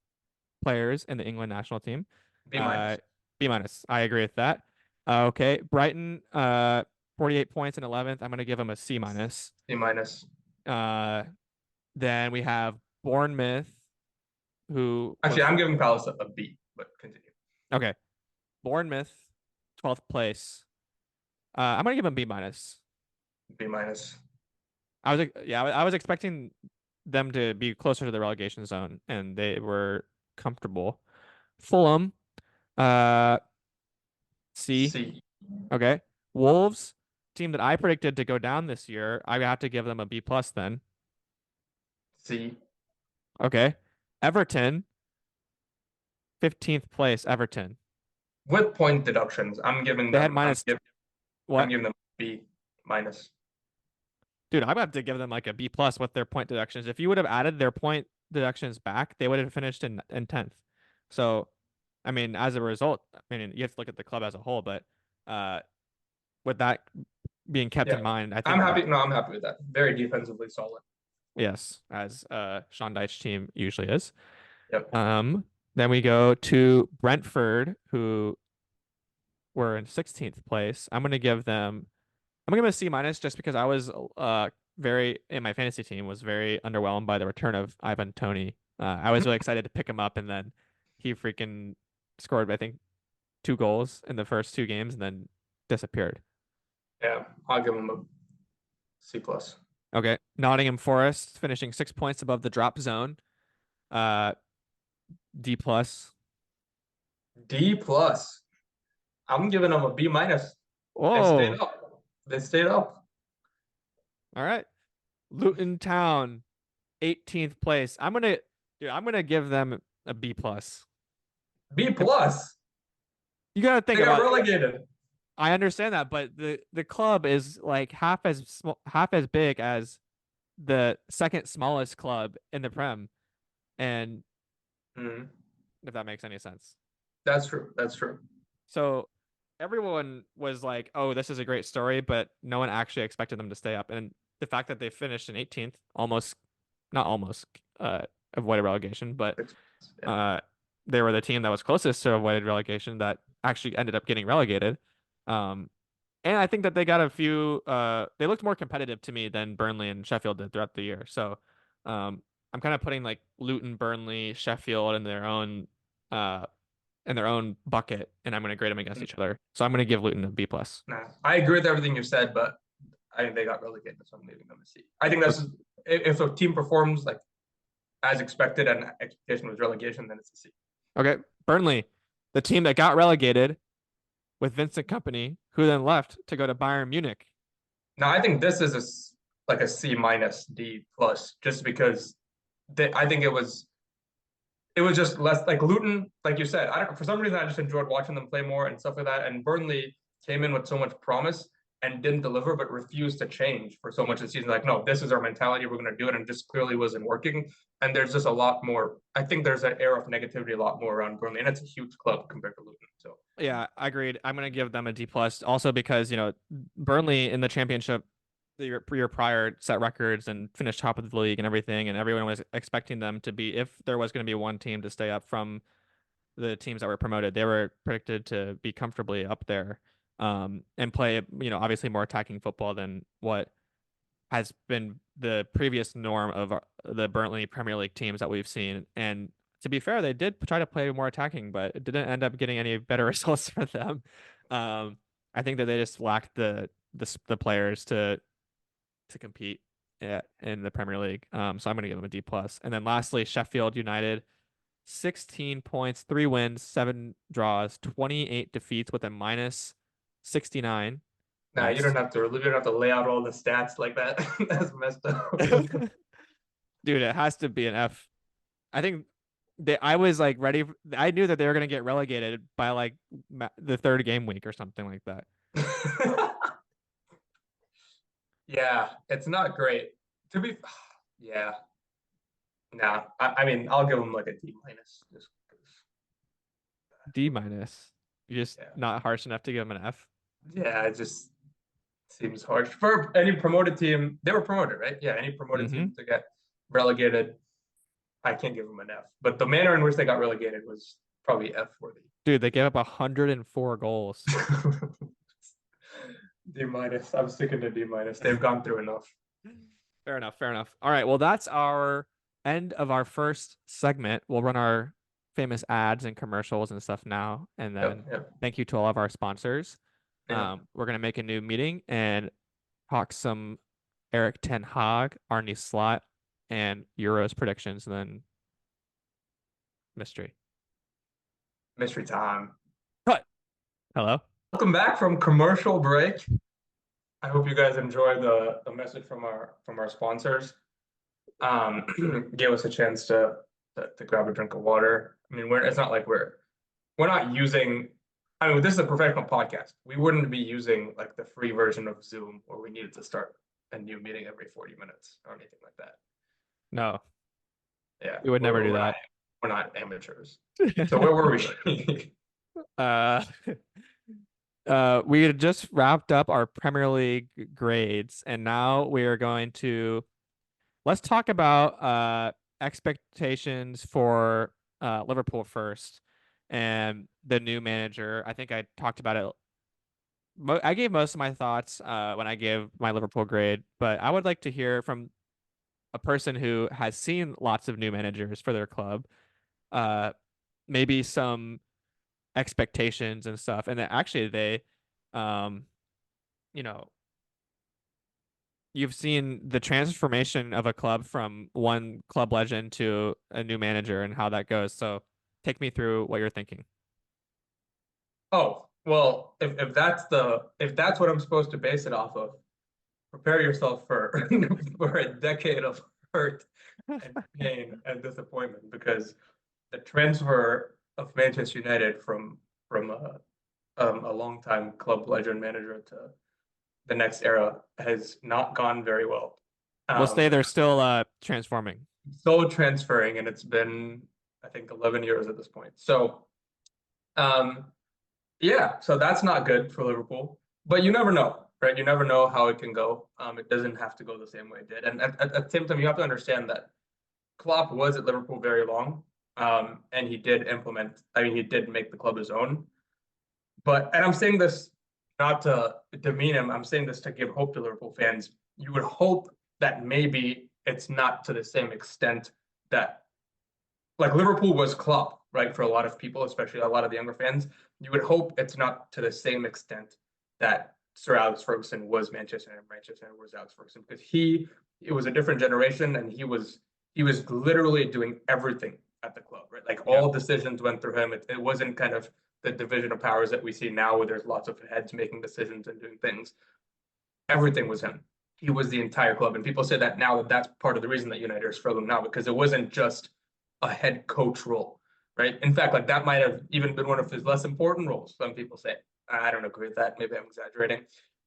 players in the England national team. B Uh, minus, B minus. I agree with that. Okay. Brighton, 48 points in 11th. I'm gonna give them a C minus. C minus. Uh, then we have Bournemouth, who Actually, was I'm giving Palace a B, but continue. okay. Bournemouth, 12th place. I'm gonna give them B minus. B minus. I was expecting them to be closer to the relegation zone, and they were comfortable. Fulham, uh, C. C. Okay. Wolves, team that I predicted to go down this year. I have to give them a B plus then. C. Okay. Everton, 15th place. Everton. With point deductions, They had minus I'm what? giving them B minus. Dude, I'm gonna have to give them like a B plus with their point deductions. If you would have added their point deductions back, they would have finished in 10th. So, I mean, as a result, I mean, you have to look at the club as a whole, but uh, with that being kept in Yeah, mind, I I'm think happy. No, I'm happy with that. Very defensively solid. yes, as Sean Dyche team usually is. Yep. Then we go to Brentford, who were in 16th place. I'm gonna give them a C minus just because I was very in my fantasy team was very underwhelmed by the return of Ivan Toney. I was really excited to pick him up, and then he freaking scored, I think, 2 goals in the first 2 games, and then disappeared. Yeah, I'll give them a C plus. Okay, Nottingham Forest finishing 6 points above the drop zone. Uh, D plus. D plus. I'm giving them a B minus. They stayed Oh, up. They stayed up. all right. Luton Town, 18th place. I'm gonna give them a B plus. B plus. You gotta think They got about relegated. I understand that, but the club is like half as big as the second smallest club in the Prem, and Mm, if that makes any sense. that's true. That's true. So everyone was like, "Oh, this is a great story," but no one actually expected them to stay up. And the fact that they finished in 18th, almost not almost avoided relegation, but Yeah. uh they were the team that was closest to avoided relegation that actually ended up getting relegated. Um, And I think that they got a few they looked more competitive to me than Burnley and Sheffield did throughout the year. So I'm kind of putting like Luton, Burnley, Sheffield uh in their own bucket and I'm gonna grade them against Mm, each other. So I'm gonna give Luton a B plus. nah, I agree with everything you said, but I think they got relegated, so I'm leaving them a C. I think that's if a team performs like as expected and expectation was relegation, then it's a C. Okay. Burnley, the team that got relegated with Vincent Company, who then left to go to Bayern Munich. Now I think this is like a C minus D plus, just because I think it was just less like Luton, like you said. I don't for some reason I just enjoyed watching them play more and stuff like that. And Burnley came in with so much promise and didn't deliver, but refused to change for so much of the season. Like, no, this is our mentality. We're going to do it, and just clearly wasn't working. And there's just a lot more. I think there's an air of negativity a lot more around Burnley, and it's a huge club compared to Luton. So Yeah, I agreed. I'm gonna give them a D plus also because, Burnley in the championship the year prior set records and finished top of the league and everything, and everyone was expecting them to be, if there was going to be one team to stay up from the teams that were promoted, they were predicted to be comfortably up there, and play, obviously more attacking football than what has been the previous norm of the Burnley Premier League teams that we've seen. And to be fair, they did try to play more attacking, but it didn't end up getting any better results for them. Um, I think that they just lacked the players to compete in the Premier League. So I'm going to give them a D plus. And then lastly, Sheffield United, 16 points, 3 wins, 7 draws, 28 defeats with a minus 69. nah, Nice. you don't have to lay out all the stats like that. That's messed up. Dude, it has to be an F. I think I was like ready. I knew that they were going to get relegated by like the third game week or something like that. Yeah, it's not great. To be, yeah, nah. I mean, I'll give him like a D minus just because. D minus. You're just Yeah, not harsh enough to give him an F. yeah, it just seems harsh for any promoted team. They were promoted, right? Yeah, any promoted Mm-hmm. team to get relegated, I can't give them an F. But the manner in which they got relegated was probably F worthy. Dude, they gave up 104 goals. D minus. I'm sticking to D minus. They've gone through enough. Fair enough. Fair enough. All right. Well, that's our end of our first segment. We'll run our famous ads and commercials and stuff now. And Yep, then yep, thank you to all of our sponsors. yep. We're going to make a new meeting and talk some Eric Ten Hag, Arnie Slot, and Euros predictions, and then mystery. Mystery time. Cut. Hello. Welcome back from commercial break. I hope you guys enjoyed the message from our sponsors. Gave us a chance to grab a drink of water. I mean, it's not like we're not using. I mean, this is a professional podcast. We wouldn't be using like the free version of Zoom where we needed to start a new meeting every 40 minutes or anything like that. No, Yeah, we would never do that. we're not amateurs. So where were we? uh, we had just wrapped up our Premier League grades, and now we are going to let's talk about expectations for Liverpool first and the new manager. I think I talked about it. I gave most of my thoughts when I gave my Liverpool grade, but I would like to hear from a person who has seen lots of new managers for their club, uh, maybe some expectations and stuff. And that actually um, you know, you've seen the transformation of a club from one club legend to a new manager and how that goes. So take me through what you're thinking. Oh, well, if that's what I'm supposed to base it off of, prepare yourself for for a decade of hurt and pain and disappointment because the transfer of Manchester United from a longtime club legend manager to the next era has not gone very well. We'll say Um, they're still transforming. so transferring, and it's been I think 11 years at this point. So um, yeah, so that's not good for Liverpool. But you never know, right? You never know how it can go. It doesn't have to go the same way it did. And at the same time, you have to understand that Klopp was at Liverpool very long, and he did implement. I mean, he did make the club his own. And I'm saying this not to demean him. I'm saying this to give hope to Liverpool fans. You would hope that maybe it's not to the same extent that like Liverpool was Klopp, right? For a lot of people, especially a lot of the younger fans, you would hope it's not to the same extent that Sir Alex Ferguson was Manchester and Manchester was Alex Ferguson because it was a different generation and he was literally doing everything at the club, right? Like Yeah. all decisions went through him. It wasn't kind of the division of powers that we see now where there's lots of heads making decisions and doing things. Everything was him. He was the entire club. And people say that now that that's part of the reason that United are struggling now because it wasn't just a head coach role, right? In fact, like that might have even been one of his less important roles. Some people say. I don't agree with that. Maybe I'm exaggerating.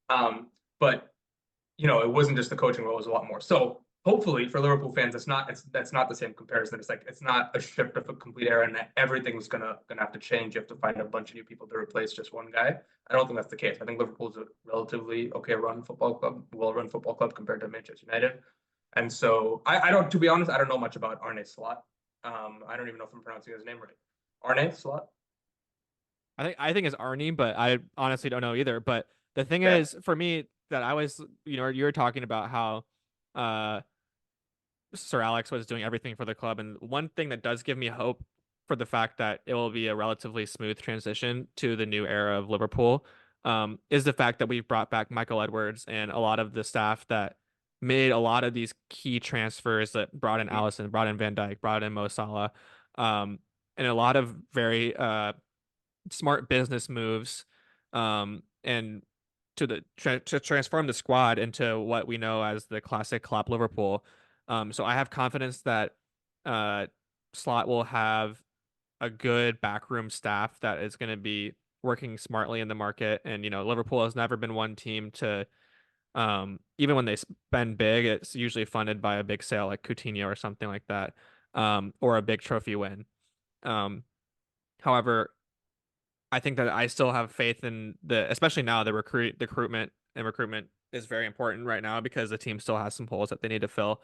But it wasn't just the coaching role; it was a lot more. So hopefully for Liverpool fans, that's not the same comparison. It's like it's not a shift of a complete era, and everything's gonna have to change. You have to find a bunch of new people to replace just one guy. I don't think that's the case. I think Liverpool's a relatively okay run football club, well run football club compared to Manchester United. And so I don't, to be honest, I don't know much about Arne Slot. I don't even know if I'm pronouncing his name right. Arne Slot. I think it's Arnie, but I honestly don't know either. But the thing Yeah. is, for me, that I was, you were talking about how uh Sir Alex was doing everything for the club. And one thing that does give me hope for the fact that it will be a relatively smooth transition to the new era of Liverpool, is the fact that we've brought back Michael Edwards and a lot of the staff that made a lot of these key transfers that brought in Allison, brought in Van Dijk, brought in Mo Salah, and a lot of very smart business moves, and to transform the squad into what we know as the classic Klopp Liverpool. So I have confidence that uh, Slot will have a good backroom staff that is going to be working smartly in the market. And Liverpool has never been one team to Even when they spend big, it's usually funded by a big sale like Coutinho or something like that, or a big trophy win. Um, However, I think that I still have faith in especially now the recruitment is very important right now because the team still has some holes that they need to fill,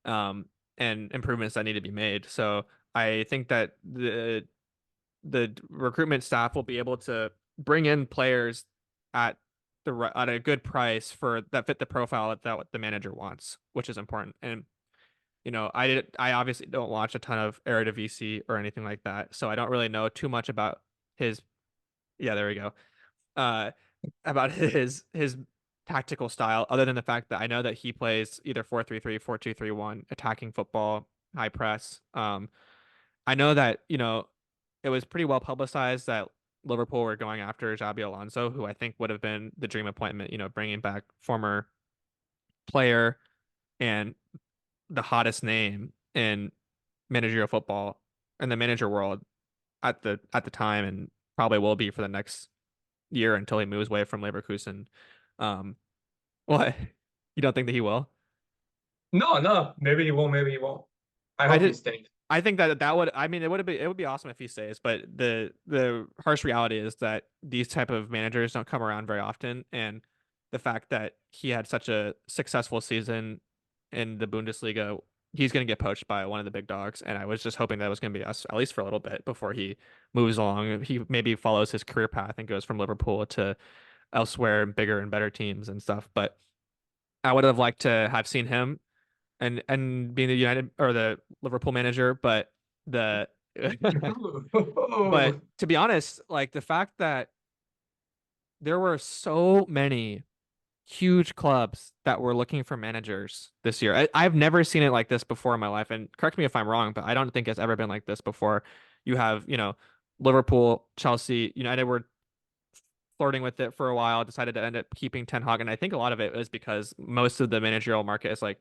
um, and improvements that need to be made. So I think that the recruitment staff will be able to bring in players at at a good price for that fit the profile that what the manager wants, which is important. And I obviously don't watch a ton of Eredivisie or anything like that, so I don't really know too much about his yeah, there we go. Uh about his tactical style other than the fact that I know that he plays either 4-3-3, 4-2-3-1, attacking football, high press. I know that, it was pretty well publicized that Liverpool were going after Xabi Alonso, who I think would have been the dream appointment, bringing back former player and the hottest name in managerial football in the manager world at the time and probably will be for the next year until he moves away from Leverkusen. Um, what? You don't think that he will? No, no, maybe he won't, maybe he won't. I I hope he did. stays. I think that would. I mean, it would be awesome if he stays, but the harsh reality is that these type of managers don't come around very often, and the fact that he had such a successful season in the Bundesliga, he's going to get poached by one of the big dogs, and I was just hoping that was going to be us at least for a little bit before he moves along. He maybe follows his career path and goes from Liverpool to elsewhere, bigger and better teams and stuff. But I would have liked to have seen him and being the United or the Liverpool manager, but the but to be honest, like the fact that there were so many huge clubs that were looking for managers this year. I've never seen it like this before in my life, and correct me if I'm wrong, but I don't think it's ever been like this before. You have, Liverpool, Chelsea, United were flirting with it for a while, decided to end up keeping Ten Hag, and I think a lot of it is because most of the managerial market is like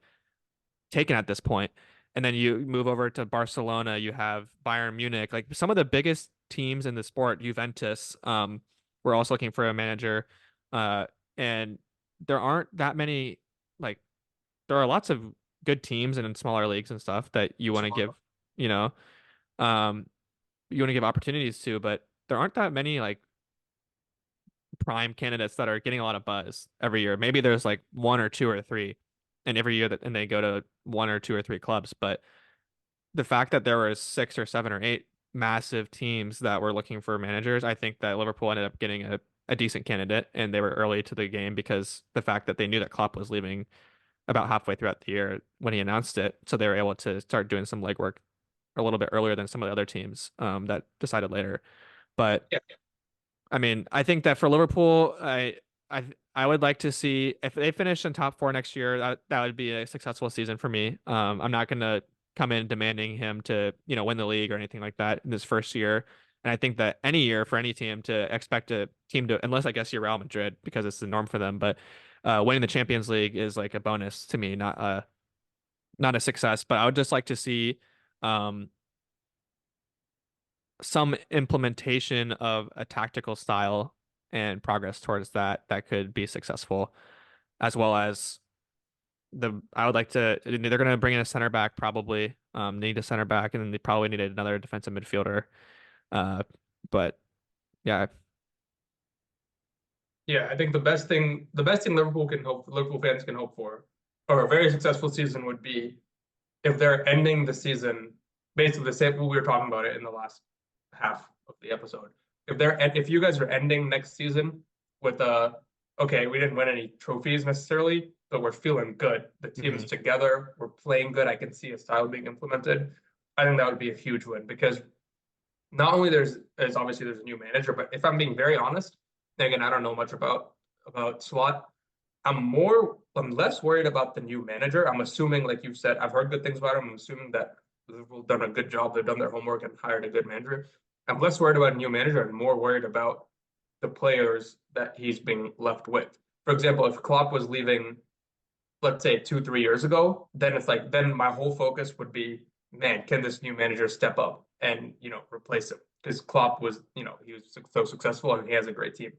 taken at this point. And then you move over to Barcelona, you have Bayern Munich, like some of the biggest teams in the sport, Juventus, were also looking for a manager. And there aren't that many, like, there are lots of good teams and in smaller leagues and stuff that you know, um, you want to give opportunities to, but there aren't that many like prime candidates that are getting a lot of buzz every year. Maybe there's like one or two or three, and every year and they go to one or two or three clubs. But the fact that there was six or seven or eight massive teams that were looking for managers, I think that Liverpool ended up getting a decent candidate, and they were early to the game because the fact that they knew that Klopp was leaving about halfway throughout the year when he announced it, so they were able to start doing some legwork a little bit earlier than some of the other teams that decided later. But Yeah. I mean, I think that for Liverpool, I would like to see if they finish in top four next year, that would be a successful season for me. I'm not gonna come in demanding him to, win the league or anything like that in this first year. And I think that any year for any team to expect a team to, unless I guess you're Real Madrid because it's the norm for them, but winning the Champions League is like a bonus to me, not a success. But I would just like to see um, some implementation of a tactical style and progress towards that could be successful, as well as I would like to. They're going to bring in a center back probably. Need a center back, and then they probably needed another defensive midfielder. Uh, but yeah, Yeah, I think the best thing Liverpool fans can hope for a very successful season would be if they're ending the season basically the same we were talking about it in the last half of the episode. If you guys are ending next season with okay, we didn't win any trophies necessarily, but we're feeling good. The team's hmm together, we're playing good. I can see a style being implemented. I think that would be a huge win because not only there's obviously there's a new manager, but if I'm being very honest, and again, I don't know much about SWAT. I'm less worried about the new manager. I'm assuming, like you've said, I've heard good things about him. I'm assuming that Liverpool done a good job. They've done their homework and hired a good manager. I'm less worried about a new manager and more worried about the players that he's being left with. For example, if Klopp was leaving, let's say 2, 3 years ago, then it's like then my whole focus would be, man, can this new manager step up and replace him? Because Klopp was, he was so successful and he has a great team.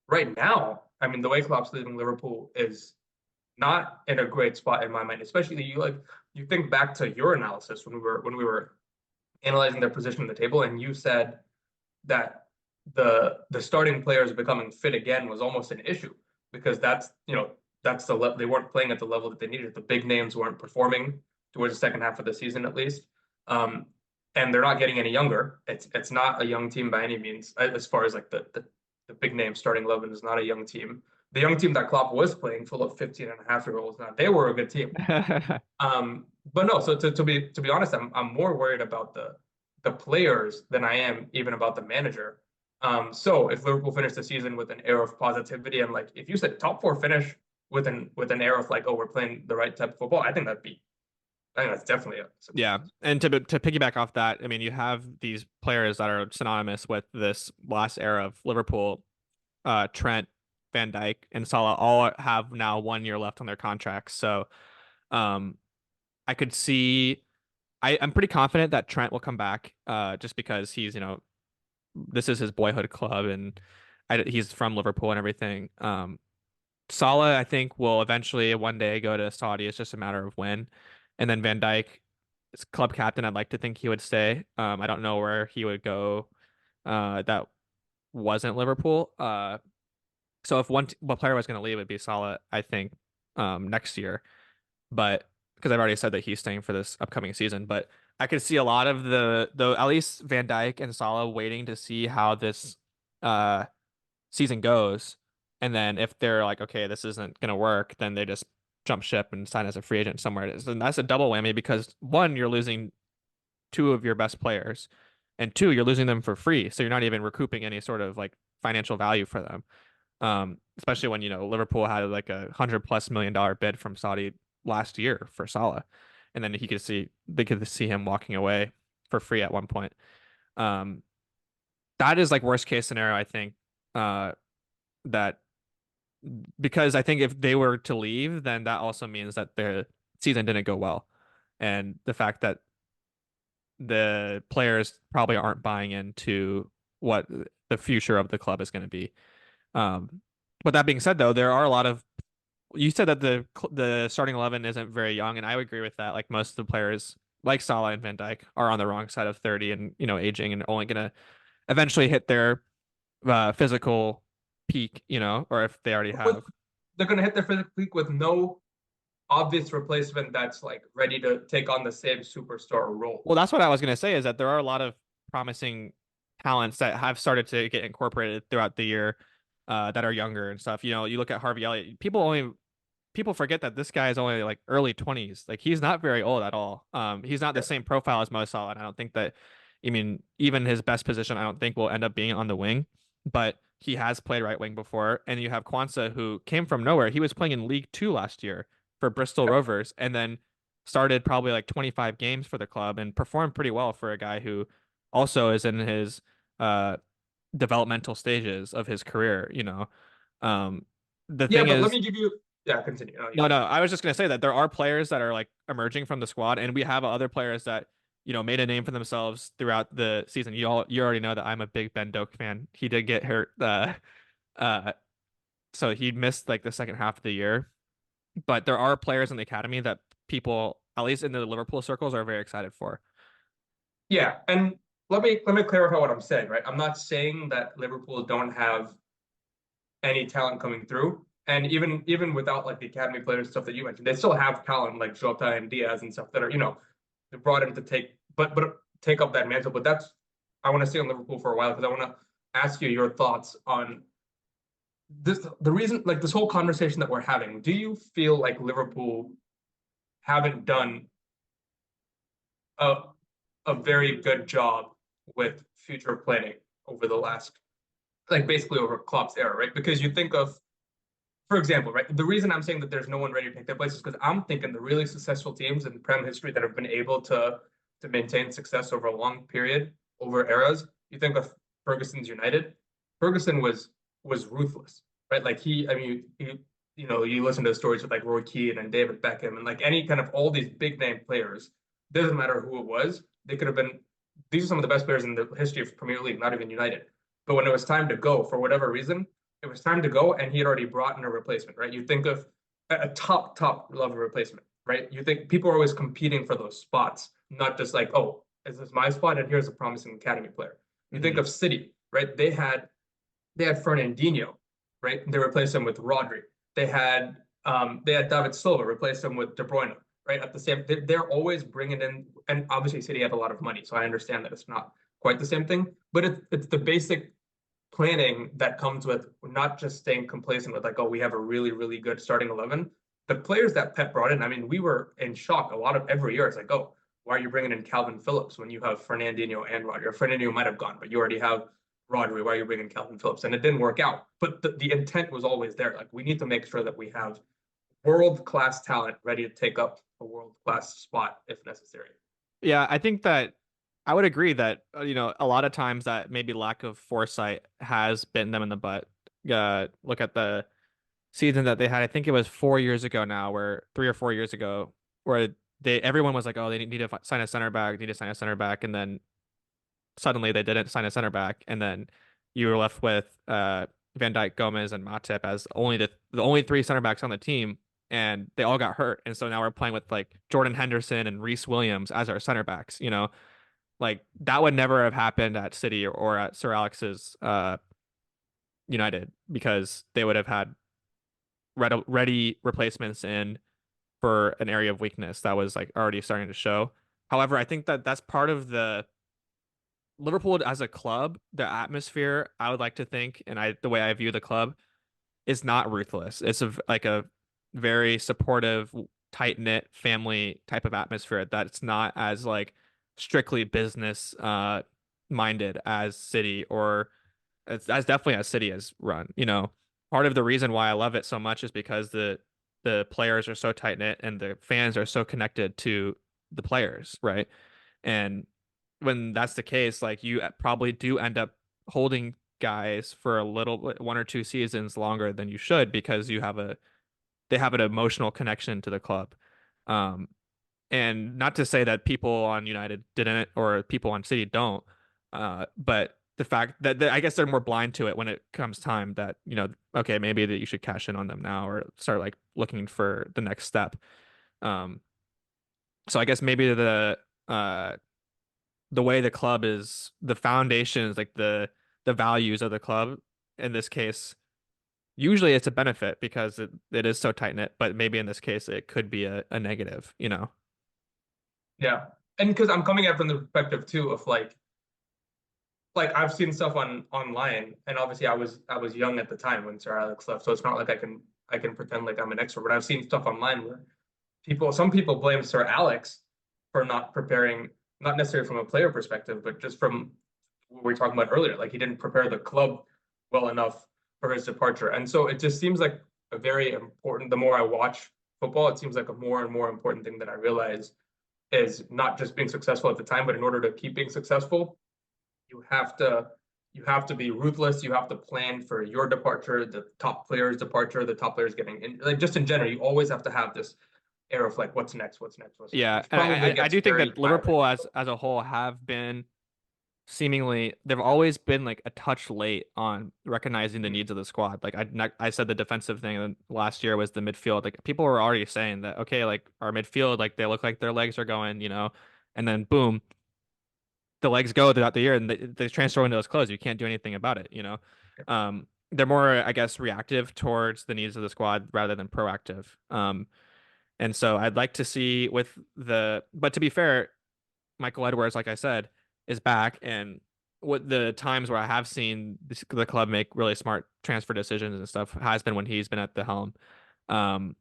Right now, I mean, the way Klopp's leading Liverpool is not in a great spot in my mind. Especially you think back to your analysis when we were analyzing their position on the table, and you said that the starting players becoming fit again was almost an issue because that's they weren't playing at the level that they needed. The big names weren't performing towards the second half of the season at least. Um, and they're not getting any younger. It's not a young team by any means, as far as like the big name starting 11 is not a young team. The young team that Klopp was playing, full of 15 and a half year olds, now they were a good team. But no, so to be honest, I'm more worried about the players than I am even about the manager. So if Liverpool finish the season with an air of positivity and like if you said top four finish with an air of like, oh, we're playing the right type of football, I think that's definitely a Yeah, success. and to piggyback off that, I mean, you have these players that are synonymous with this last era of Liverpool. Trent, Van Dijk, and Salah all have now 1 year left on their contracts. So, um, I could see. I'm pretty confident that Trent will come back. Just because he's, this is his boyhood club, and he's from Liverpool and everything. Salah, I think, will eventually one day go to Saudi. It's just a matter of when. And then Van Dijk is club captain. I'd like to think he would stay. I don't know where he would go. That wasn't Liverpool. So if one player was going to leave, it'd be Salah, I think, next year. But because I've already said that he's staying for this upcoming season, but I could see a lot of the at least Van Dijk and Salah waiting to see how this uh season goes, and then if they're like, okay, this isn't going to work, then they just jump ship and sign as a free agent somewhere. And that's a double whammy because one, you're losing two of your best players, and two, you're losing them for free, so you're not even recouping any sort of like financial value for them. Especially when Liverpool had like $100+ million bid from Saudi last year for Salah, and then they could see him walking away for free at one point. Um, that is like worst case scenario, I think. That Because I think if they were to leave, then that also means that the season didn't go well, and the fact that the players probably aren't buying into what the future of the club is going to be. Um, but that being said, though, there are a lot of you said that the starting 11 isn't very young, and I would agree with that. Like most of the players, like Salah and Van Dijk, are on the wrong side of 30 and aging and only gonna eventually hit their physical peak, or if they already With have. they're gonna hit their physical peak with no obvious replacement that's like ready to take on the same superstar role. Well, that's what I was gonna say is that there are a lot of promising talents that have started to get incorporated throughout the year, that are younger and stuff. You look at Harvey Elliott. People forget that this guy is only like early 20s. Like he's not very old at all. He's not the Yeah. same profile as Mo Salah, and I don't think that. I mean, even his best position, I don't think will end up being on the wing, but he has played right wing before. And you have Kwanzaa, who came from nowhere. He was playing in League Two last year for Bristol Yep. Rovers, and then started probably like 25 games for the club and performed pretty well for a guy who also is in his uh developmental stages of his career. Um, the Yeah, thing but let is, me give you yeah, continue. No, you no, go. no. I was just gonna say that there are players that are like emerging from the squad, and we have other players that made a name for themselves throughout the season. You already know that I'm a big Ben Doak fan. He did get hurt, uh, so he missed like the second half of the year. But there are players in the academy that people, at least in the Liverpool circles, are very excited for. Yeah, and let me clarify what I'm saying, right? I'm not saying that Liverpool don't have any talent coming through. And even without like the academy players stuff that you mentioned, they still have talent like Jota and Diaz and stuff that are, they brought him to take up that mantle. But I want to stay on Liverpool for a while because I want to ask you your thoughts on the reason like this whole conversation that we're having. Do you feel like Liverpool haven't done a a very good job with future planning over the last like basically over Klopp's era, right? Because you think of, for example, right, the reason I'm saying that there's no one ready to take their place is because I'm thinking the really successful teams in Prem history that have been able to maintain success over a long period, over eras. You think of Ferguson's United. Ferguson was ruthless, right? Like I mean, you listen to the stories with like Roy Keane and David Beckham and like any kind of all these big name players. Doesn't matter who it was. They could have been. These are some of the best players in the history of Premier League, not even United. But when it was time to go, for whatever reason, it was time to go, and he had already brought in a replacement, right? You think of a top level replacement, right? You think people are always competing for those spots, not just like, oh, is this my spot? And here's a promising academy player. You think Hmm. of City, right? They had Fernandinho, right? They replaced him with Rodri. They had David Silva, replaced him with De Bruyne, right? At the same, they're always bringing in, and obviously City had a lot of money, so I understand that it's not quite the same thing, but it's the basic planning that comes with not just staying complacent with like, oh, we have a really good starting 11. The players that Pep brought in, I mean, we were in shock a lot of every year. It's like, oh, why are you bringing in Calvin Phillips when you have Fernandinho and Rodri? Or Fernandinho might have gone, but you already have Rodri. Why are you bringing Calvin Phillips? And it didn't work out. But the intent was always there. Like, we need to make sure that we have world class talent ready to take up a world class spot if necessary. Yeah, I think that I would agree that a lot of times that maybe lack of foresight has bitten them in the butt. Look at the season that they had. I think it was 4 years ago now, where 3 or 4 years ago, where they everyone was like, oh, they need to sign a center back, need to sign a center back, and then suddenly they didn't sign a center back, and then you were left with Van Dijk, Gomez, and Matip as the only three center backs on the team, and they all got hurt, and so now we're playing with like Jordan Henderson and Reece Williams as our center backs. Like that would never have happened at City or at Sir Alex's United because they would have had ready replacements in for an area of weakness that was like already starting to show. However, I think that that's part of the Liverpool as a club, the atmosphere, I would like to think, and the way I view the club is not ruthless. It's like a very supportive, tight-knit family type of atmosphere that's not as like strictly business minded as City or as definitely as City has run. Part of the reason why I love it so much is because the players are so tight-knit and the fans are so connected to the players, right? And when that's the case, like you probably do end up holding guys for a little 1 or 2 seasons longer than you should because they have an emotional connection to the club. Um, and not to say that people on United didn't or people on City don't, but the fact that I guess they're more blind to it when it comes time that, okay, maybe that you should cash in on them now or start like looking for the next step. Um, so I guess maybe the way the club is, the foundations, like the values of the club in this case, usually it's a benefit because it is so tight knit, but maybe in this case it could be a negative. Yeah. And because I'm coming at it from the perspective too of like I've seen stuff online, and obviously I was young at the time when Sir Alex left, so it's not like I can pretend like I'm an expert. But I've seen stuff online where some people blame Sir Alex for not preparing, not necessarily from a player perspective, but just from what we were talking about earlier. Like he didn't prepare the club well enough for his departure, and so it just seems like a very important. The more I watch football, it seems like a more and more important thing that I realize is not just being successful at the time, but in order to keep being successful, you have to you have to be ruthless. You have to plan for your departure, the top player's departure, the top players getting in. Like just in general, you always have to have this air of like, what's next, what's next, what's next, Yeah, which and probably I gets do think very that tiring Liverpool after a as while. a whole have been seemingly they've always been like a touch late on recognizing the Mm, needs of the squad. Like I said the defensive thing and last year was the midfield. Like people were already saying that okay, like our midfield, like they look like their legs are going, and then boom, the legs go throughout the year and they transfer into those clothes. You can't do anything about it. They're more, I guess, reactive towards the needs of the squad rather than proactive. And so I'd like to see but to be fair, Michael Edwards, like I said, is back. And what the times where I have seen the club make really smart transfer decisions and stuff has been when he's been at the helm. Um,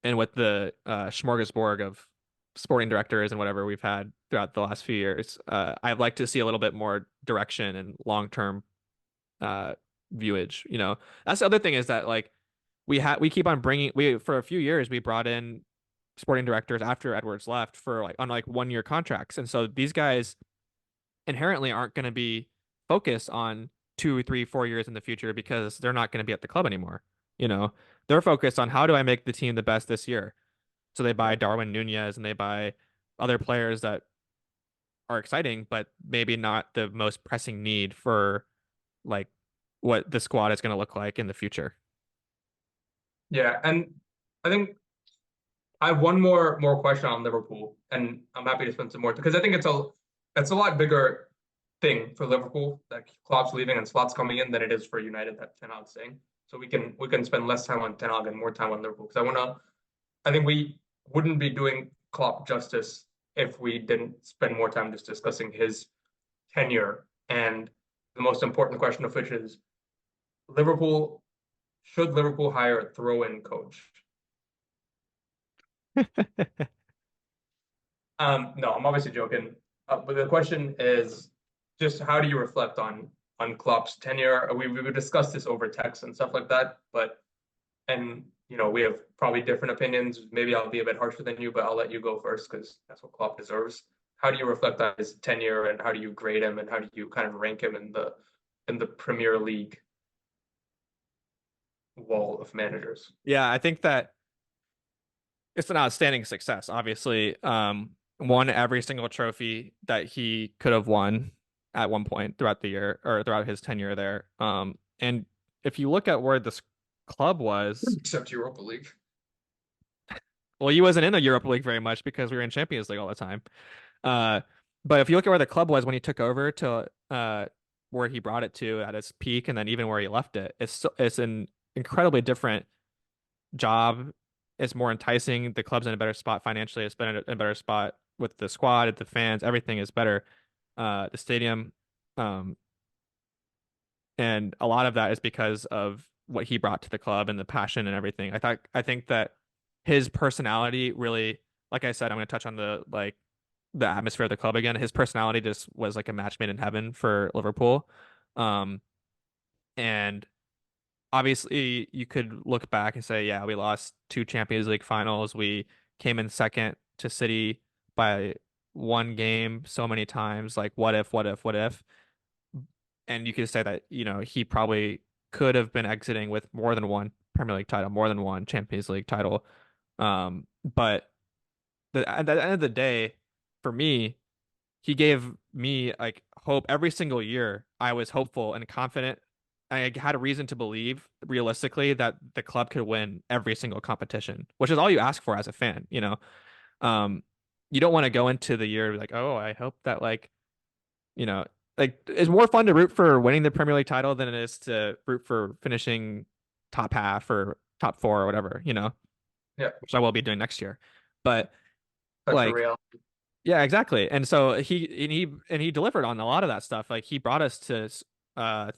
and with the smorgasbord of sporting directors and whatever we've had throughout the last few years, I'd like to see a little bit more direction and long-term uh, viewage. That's the other thing is that like we keep on bringing we for a few years we brought in sporting directors after Edwards left for like on like 1 year contracts, and so these guys inherently aren't going to be focused on 2, 3, 4 years in the future because they're not going to be at the club anymore. You know, they're focused on how do I make the team the best this year. So they buy Yeah. Darwin Nunez and they buy other players that are exciting, but maybe not the most pressing need for like what the squad is going to look like in the future. Yeah. And I think I have one more question on Liverpool, and I'm happy to spend some more because I think it's a lot bigger thing for Liverpool that Klopp's leaving and Slot's coming in than it is for United that Ten Hag's staying. So we can spend less time on Ten Hag and more time on Liverpool because I think we wouldn't be doing Klopp justice if we didn't spend more time just discussing his tenure. And the most important question of which is Liverpool, should Liverpool hire a throw-in coach? No, I'm obviously joking. But the question is just how do you reflect on Klopp's tenure? We discussed this over text and stuff like that, but and we have probably different opinions. Maybe I'll be a bit harsher than you, but I'll let you go first because that's what Klopp deserves. How do you reflect on his tenure and how do you grade him and how do you kind of rank him in the Premier League wall of managers? Yeah, I think that it's an outstanding success. Obviously, won every single trophy that he could have won at one point throughout the year or throughout his tenure there. And if you look at where this club was, Except Europa League. well, he wasn't in the Europa League very much because we were in Champions League all the time. Uh, but if you look at where the club was when he took over to where he brought it to at its peak, and then even where he left it, it's an incredibly different job. It's more enticing. The club's in a better spot financially. It's been in a better spot with the squad, the fans. Everything is better. The stadium, um, and a lot of that is because of what he brought to the club and the passion and everything. I think that his personality really, like I said, I'm going to touch on the atmosphere of the club again. His personality just was like a match made in heaven for Liverpool. Um, and obviously you could look back and say, yeah, we lost two Champions League finals. We came in second to City by one game so many times. Like, what if, what if, what if? And you could say that, he probably could have been exiting with more than one Premier League title, more than one Champions League title. But at the end of the day, for me, he gave me like hope every single year. I was hopeful and confident. I had a reason to believe realistically that the club could win every single competition, which is all you ask for as a fan. Um, you don't want to go into the year like, oh, I hope that you know, it's more fun to root for winning the Premier League title than it is to root for finishing top half or top four or whatever, Yeah, which I will be doing next year. But that's a like real. yeah, exactly. And so he delivered on a lot of that stuff. Like he brought us to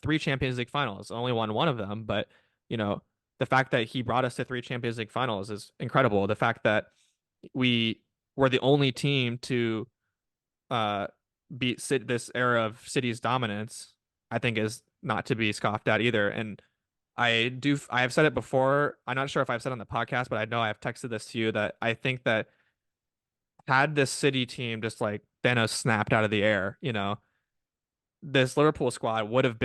three Champions League finals. Only won one of them, but you know, the fact that he brought us to three Champions League finals is incredible. The fact that we were the only team to uh this era of City's dominance, I think is not to be scoffed at either. And I have said it before. I'm not sure if I've said it on the podcast, but I know I've texted this to you that I think that had this City team just like Thanos snapped out of the air, this Liverpool squad would have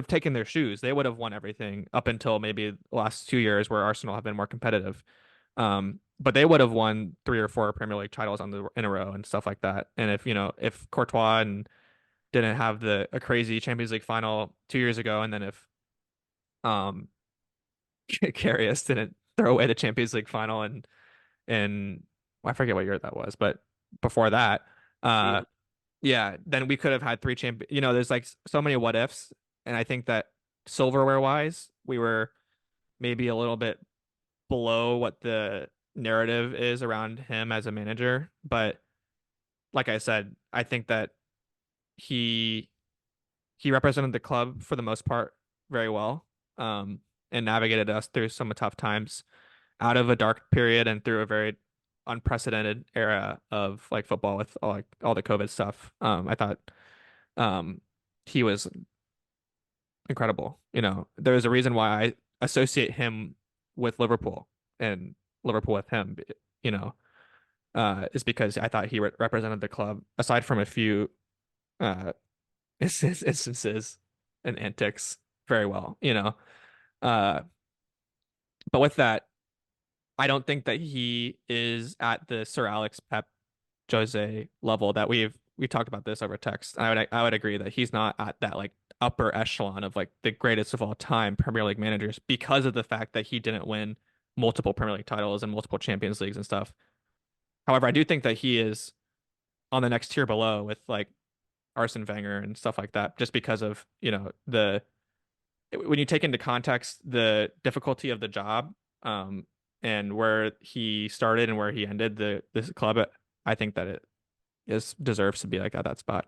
taken their shoes. They would have won everything up until maybe the last 2 years where Arsenal have been more competitive. But they would have won three or four Premier League titles in a row and stuff like that. And if Courtois and didn't have a crazy Champions League final 2 years ago, and then if um Karius didn't throw away the Champions League final and well, I forget what year that was, but before that, uh, yeah, then we could have had three champion. There's like so many what ifs, and I think that silverware wise, we were maybe a little bit below what the narrative is around him as a manager. But like I said, I think that he he represented the club for the most part very well, and navigated us through some tough times out of a dark period and through a very unprecedented era of like football with all the COVID stuff. I thought um, he was incredible. There's a reason why I associate him with Liverpool and Liverpool with him. You know, is because I thought he represented the club aside from a few uh, instances and antics very well. Uh, but with that, I don't think that he is at the Sir Alex Pep Jose level that we talked about this over text. I would agree that he's not at that like upper echelon of like the greatest of all time Premier League managers because of the fact that he didn't win multiple Premier League titles and multiple Champions Leagues and stuff. However, I do think that he is on the next tier below with like Arsene Wenger and stuff like that, just because of, the when you take into context the difficulty of the job, and where he started and where he ended this club, I think that it is deserves to be like at that spot.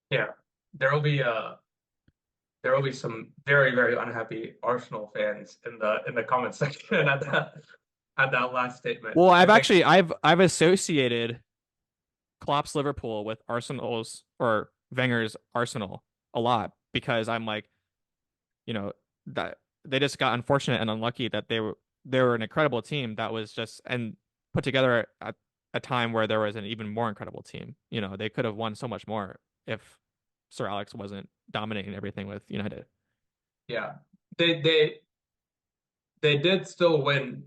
Yeah, there will be there will be some very, very unhappy Arsenal fans in the comment section at that last statement. Well, I think I've associated Klopp's Liverpool with Arsenal's or Wenger's Arsenal a lot because I'm like, that they just got unfortunate and unlucky that they were an incredible team that was just and put together at a time where there was an even more incredible team. They could have won so much more if Sir Alex wasn't dominating everything with United. yeah, they they they did still win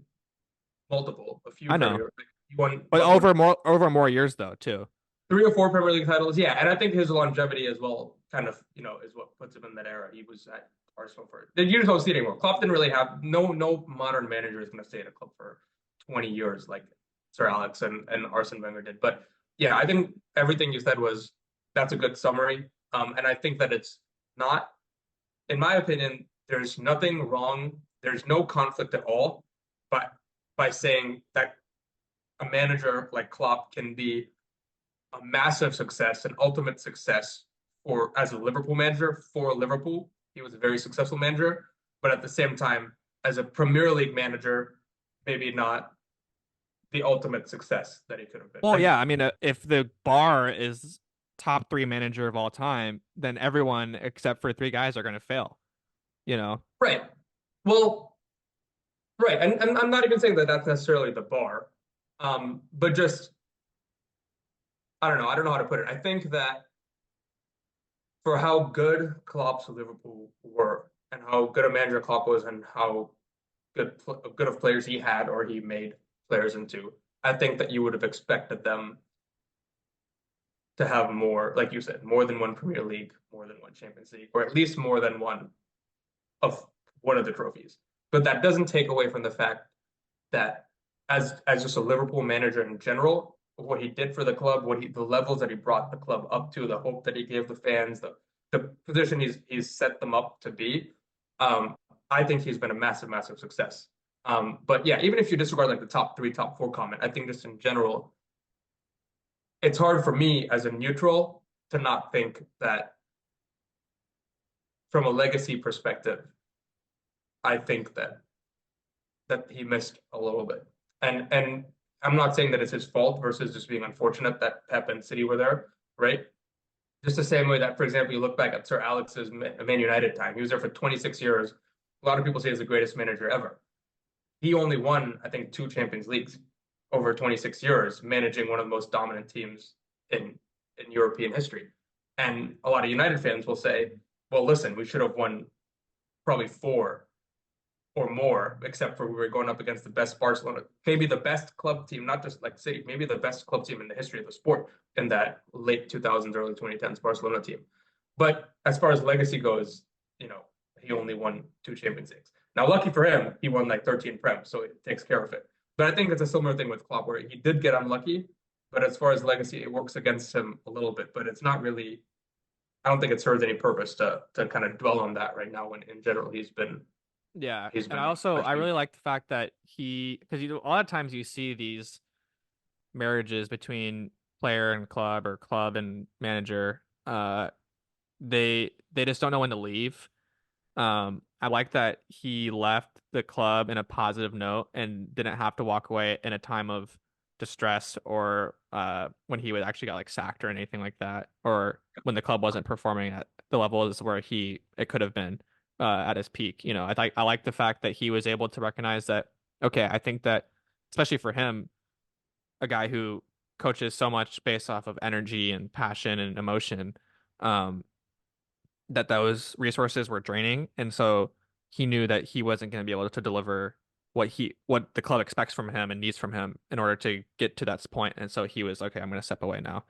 multiple, a few I know, Premier. Like he won but what would over more years though too. 3 or 4 Premier League titles. Yeah, and I think his longevity as well, kind of, is what puts him in that era. He was at Arsenal for you just don't see it anymore. Klopp didn't really have no modern manager is going to stay at a club for 20 years like Sir Alex and Arsene Wenger did. But yeah, I think everything you said was that's a good summary. And I think that it's not, in my opinion, there's nothing wrong. There's no conflict at all. But by saying that a manager like Klopp can be a massive success, an ultimate success for as a Liverpool manager for Liverpool. He was a very successful manager, but at the same time, as a Premier League manager, maybe not the ultimate success that he could have been. Well, Like, yeah, I mean, if the bar is top three manager of all time, then everyone except for three guys are going to fail. You know, right. Well, right. And I'm not even saying that that's necessarily the bar, but just, I don't know. I don't know how to put it. I think that for how good Klopp's Liverpool were and how good a manager Klopp was and how good of players he had or he made players into, I think that you would have expected them to have more, like you said, more than one Premier League, more than one Champions League, or at least more than of one of the trophies. But that doesn't take away from the fact that as just a Liverpool manager in general, what he did for the club, the levels that he brought the club up to, the hope that he gave the fans, the position he's set them up to be, I think he's been a massive, massive success. But yeah, even if you disregard like the top three, top four comment, I think just in general, it's hard for me as a neutral to not think that from a legacy perspective, I think that he missed a little bit. And I'm not saying that it's his fault versus just being unfortunate that Pep and City were there, right? Just the same way that, for example, you look back at Sir Alex's Man United time. He was there for 26 years. A lot of people say he's the greatest manager ever. He only won, I think, 2 Champions Leagues over 26 years, managing one of the most dominant teams in European history. And a lot of United fans will say, well, listen, we should have won probably four or more, except for we were going up against the best Barcelona, maybe the best club team, not just like City, maybe the best club team in the history of the sport in that late 2000s, early 2010s Barcelona team. But as far as legacy goes, he only won 2 Champions Leagues. Now, lucky for him, he won like 13 Prem, so it takes care of it. But I think it's a similar thing with Klopp, where he did get unlucky, but as far as legacy, it works against him a little bit. But it's not really. I don't think it serves any purpose to kind of dwell on that right now. When in general, yeah. he's And been I especially. really like the fact that because a lot of times you see these marriages between player and club or club and manager. They just don't know when to leave. I like that he left the club in a positive note and didn't have to walk away in a time of distress or when he would actually got like sacked or anything like that, or when the club wasn't performing at the levels where it could have been at his peak. I like the fact that he was able to recognize that, okay, I think that especially for him, a guy who coaches so much based off of energy and passion and emotion, um, that those resources were draining, and so he knew that he wasn't going to be able to deliver what the club expects from him and needs from him in order to get to that point. And so he was okay, I'm going to step away now,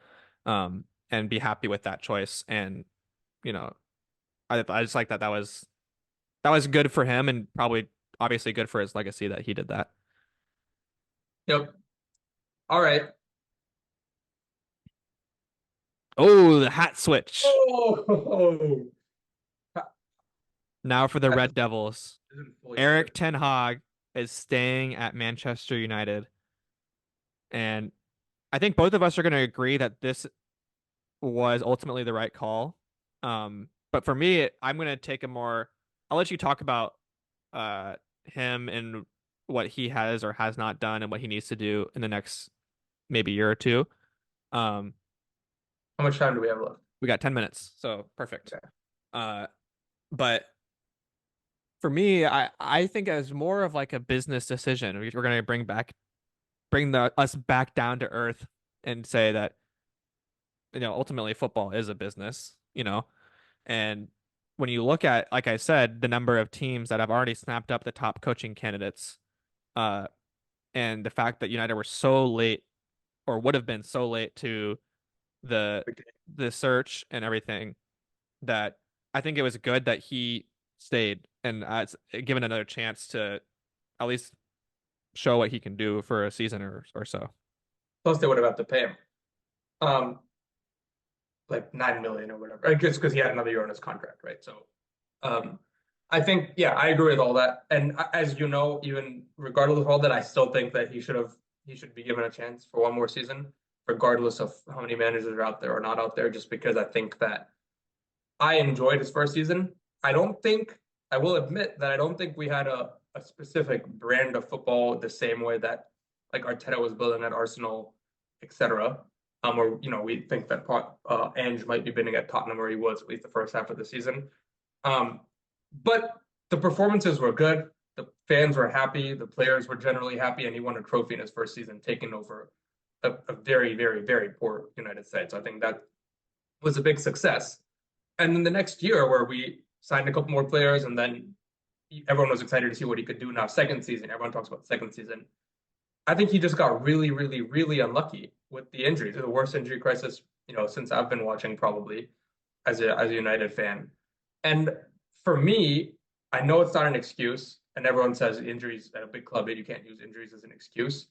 and be happy with that choice. And you know, I just like that was good for him and probably obviously good for his legacy that he did that. Yep. All right. Oh, the hat switch. Oh, Now for the that Red Devils. isn't fully Eric clear. Ten Hag is staying at Manchester United. And I think both of us are going to agree that this was ultimately the right call. But for me, I'm going to take a more, I'll let you talk about him and what he has or has not done and what he needs to do in the next maybe year or two. Um, How much time do we have left? we got 10 minutes, so perfect. Okay. Uh, but for me, I think as more of like a business decision. We're going to bring the us back down to earth and say that ultimately football is a business, and when you look at, like I said, the number of teams that have already snapped up the top coaching candidates, uh, and the fact that United were so late or would have been so late to the Okay. the search and everything, that I think it was good that he stayed and given another chance to at least show what he can do for a season or so. Plus, they would have had to pay him, um, like 9 million or whatever. I guess because he had another year on his contract, right? So, um, I think, yeah, I agree with all that. And as you know, even regardless of all that, I still think that he should be given a chance for one more season, regardless of how many managers are out there or not out there. Just because I think that I enjoyed his first season. I don't think I will admit that I don't think we had a specific brand of football the same way that like Arteta was building at Arsenal, etc. Or we think that Ange might be bidding at Tottenham where he was at least the first half of the season. Um, but the performances were good. The fans were happy. The players were generally happy, and he won a trophy in his first season, taking over a very, very, very poor United side. So I think that was a big success. And then the next year, where we signed a couple more players, and then everyone was excited to see what he could do. Now, second season, everyone talks about second season. I think he just got really, really, really unlucky with the injuries. The worst injury crisis, since I've been watching, probably as a United fan. And for me, I know it's not an excuse, and everyone says injuries at a big club, you can't use injuries as an excuse.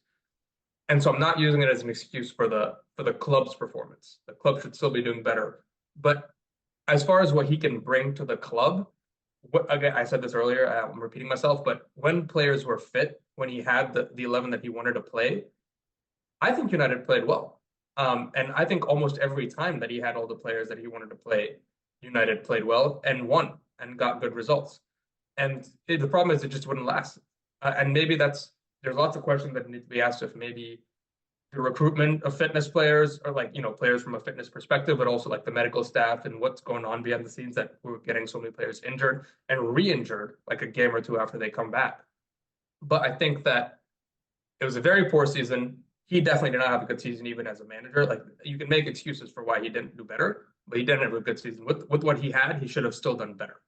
And so I'm not using it as an excuse for the club's performance. The club should still be doing better. But as far as what he can bring to the club, again, I said this earlier, I'm repeating myself, but when players were fit, when he had the 11 that he wanted to play, I think United played well. And I think almost every time that he had all the players that he wanted to play, United played well and won and got good results. And the problem is it just wouldn't last. And maybe there's lots of questions that need to be asked if maybe the recruitment of fitness players or like players from a fitness perspective, but also like the medical staff and what's going on behind the scenes that we're getting so many players injured and re-injured like a game or two after they come back. But I think that it was a very poor season. He definitely did not have a good season even as a manager. Like you can make excuses for why he didn't do better, but he didn't have a good season. With what he had, he should have still done better.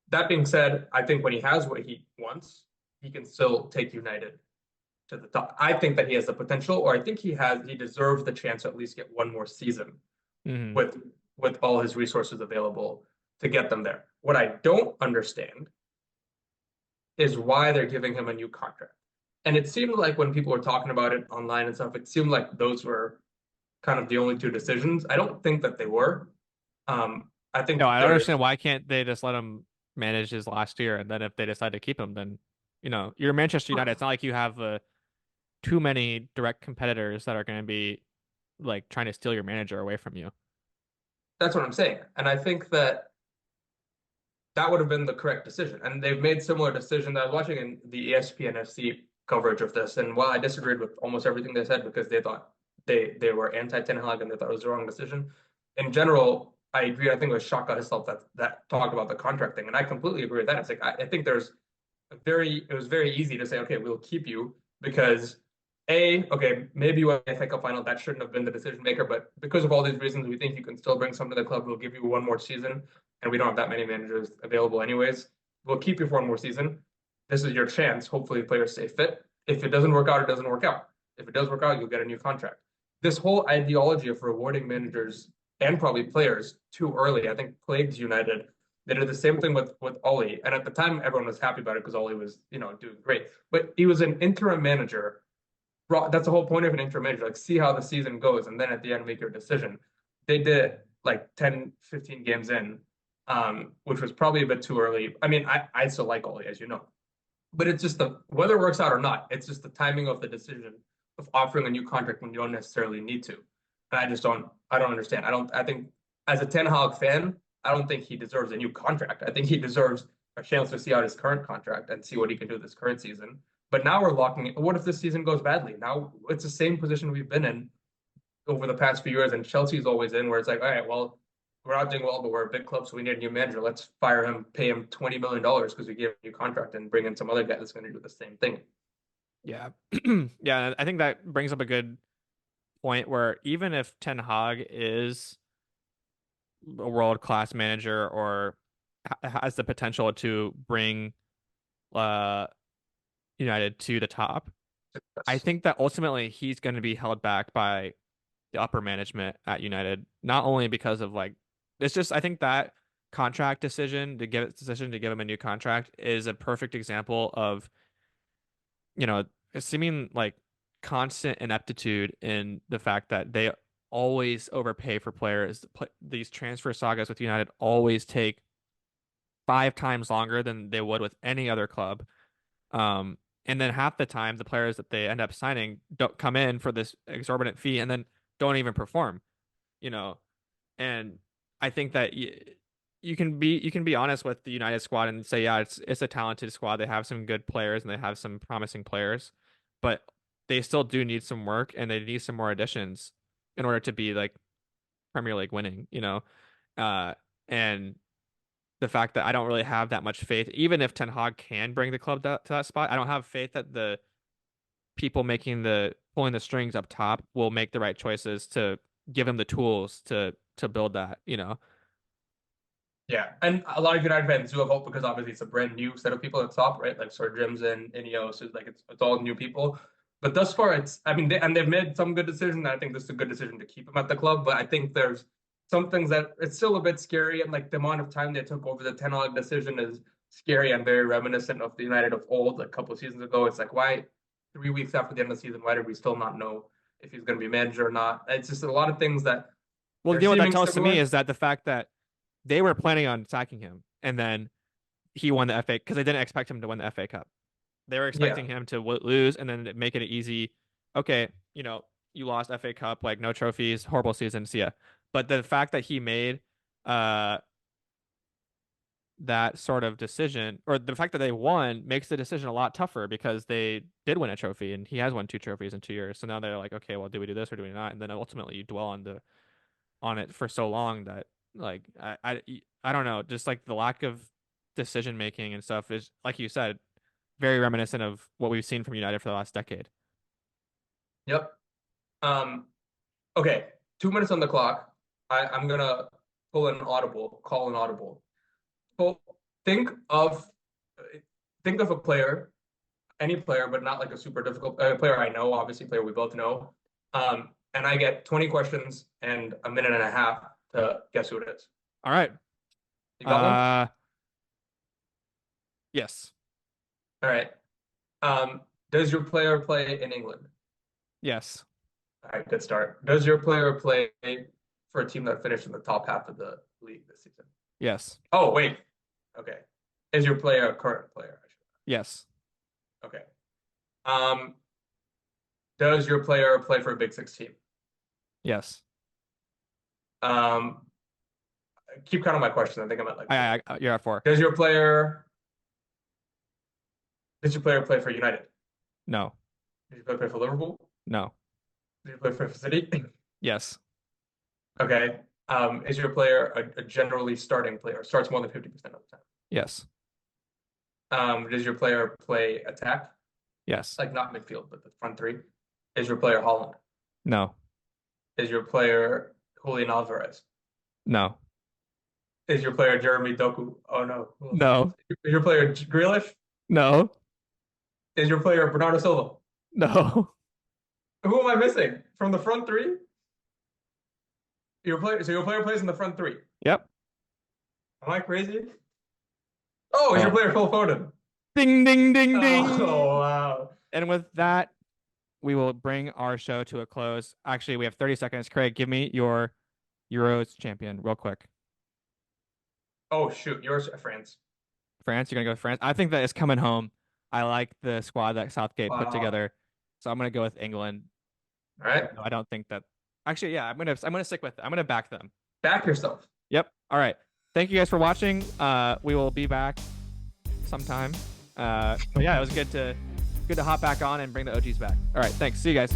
That being said, I think when he has what he wants, he can still take United to the top. I think that he has the potential, or I think he deserves the chance to at least get one more season Hmm. with with all his resources available to get them there. What I don't understand is why they're giving him a new contract. And it seemed like when people were talking about it online and stuff, it seemed like those were kind of the only two decisions. I don't think that they were. I No, think I don't there's understand why can't they just let him manage his last year, and then if they decide to keep him, then you're Manchester United. It's not like you have too many direct competitors that are going to be like trying to steal your manager away from you. that's what I'm saying. And I think that that would have been the correct decision. And they've made similar decisions. I was watching in the ESPN FC coverage of this, and while I disagreed with almost everything they said because they thought they were anti Ten Hag and they thought it was the wrong decision. In general, I agree. I think it was Shaka himself that talked about the contract thing, and I completely agree with that. It's like I think it was very easy to say, okay, we'll keep you because okay, maybe you won the FA Cup final. That shouldn't have been the decision maker, but because of all these reasons, we think you can still bring some to the club. We'll give you one more season, and we don't have that many managers available anyways. We'll keep you for one more season. This is your chance. Hopefully, the players stay fit. If it doesn't work out, it doesn't work out. If it does work out, you'll get a new contract. This whole ideology of rewarding managers and probably players too early, I think, plagues United They did the same thing with Ollie, and at the time everyone was happy about it because Ollie was doing great. But he was an interim manager. That's the whole point of an interim manager. Like see how the season goes, and then at the end make your decision. They did like 10, 15 games in, which was probably a bit too early. I mean, I still like Ollie, as you know, but it's just the whether it works out or not. It's just the timing of the decision of offering a new contract when you don't necessarily need to. And I just don't. I don't understand. I don't. I think as a Ten Hag fan, I don't think he deserves a new contract. I think he deserves a chance to see out his current contract and see what he can do this current season. But now we're locking it. What if this season goes badly? Now it's the same position we've been in over the past few years, and Chelsea's always in, where it's like, all right, well, we're not doing well, but we're a big club, so we need a new manager. Let's fire him, pay him $20 million because we gave him a new contract, and bring in some other guy that's going to do the same thing. Yeah. Yeah, I think that brings up a good point where even if Ten Hag is a world-class manager or has the potential to bring uh United to the top, I Yes. think that ultimately he's going to be held back by the upper management at United, not only because of like it's just I think that contract decision to give him a new contract is a perfect example of, seeming like constant ineptitude in the fact that they always overpay for players. These transfer sagas with United always take 5 times longer than they would with any other club. And then half the time, the players that they end up signing don't come in for this exorbitant fee and then don't even perform, you know. And I think that you can be honest with the United squad and say, yeah, it's a talented squad. They have some good players and they have some promising players, but they still do need some work and they need some more additions in order to be like Premier League winning, you know. And the fact that I don't really have that much faith, even if Ten Hag can bring the club to that spot, I don't have faith that the people making the pulling the strings up top will make the right choices to give him the tools to build that, you know. Yeah, and a lot of United fans do have hope because obviously it's a brand new set of people at the top, right? Like Sir Jim's and Ineos, is like it's all new people. But thus far, it's I mean, they've made some good decisions. And I think this is a good decision to keep him at the club. But I think there's some things that it's still a bit scary, and like the amount of time they took over the Ten Hag decision is scary and very reminiscent of the United of old, like a couple of seasons ago. It's like why 3 weeks after the end of the season, why did we still not know if he's going to be manager or not? It's just a lot of things that Well, they're you know what that seeming tells to me similar. is that the fact that they were planning on sacking him and then he won the FA because they didn't expect him to win the FA Cup. They were Yeah, expecting him to lose and then make it an easy, okay, you lost FA Cup, like no trophies, horrible season, see ya. But the fact that he made uh that sort of decision, or the fact that they won, makes the decision a lot tougher because they did win a trophy and he has won 2 trophies in 2 years. So now they're like, okay, well, do we do this or do we not? And then ultimately you dwell on it for so long that like I don't know, just like the lack of decision making and stuff is, like you said, very reminiscent of what we've seen from United for the last decade. yep. Um, Okay, 2 minutes on the clock. I'm gonna call an audible. So think of think of a player, any player, but not like a super difficult player I know, obviously player we both know. And I get 20 questions and a minute and a half to guess who it is. All right. You got one? Uh, yes. All right. Does your player play in England? Yes. All right, good start. Does your player play for a team that finished in the top half of the league this season? Yes. Oh, wait. Okay. Is your player a current player? Yes. Okay. Um, does your player play for a Big Six team? Yes. Um, keep counting my questions. I think I'm at like four. You're at four. Does your player does your player play for United? No. Does your player play for Liverpool? No. Does your player play for City? Yes. Okay. Is your player a generally starting player? Starts more than 50% of the time. Yes. Does your player play attack? Yes. Like not midfield, but the front three. Is your player Holland? No. Is your player Julian Alvarez? No. Is your player Jeremy Doku? Oh no, who else is No. this? Is your player Grealish? No. Is your player Bernardo Silva? No. Who am I missing from the front three? Your player, so your player plays in the front three. Yep. Am I crazy? Oh, is your Oh, player Phil Foden? ding, ding, ding, ding. Oh, wow. And with that, we will bring our show to a close. Actually, we have 30 seconds. Craig, give me your Euros champion real quick. Oh, shoot. Yours, France. France, you're gonna go with France. I think that it's coming home. I like the squad that Southgate put Wow. together, so I'm gonna go with England. All right. Even though I don't think that. Actually, yeah, I'm gonna stick with it. I'm gonna back them. Back yourself. Yep. All right. Thank you guys for watching. We will be back sometime. But yeah, it was good to hop back on and bring the OGs back. All right. Thanks. See you guys.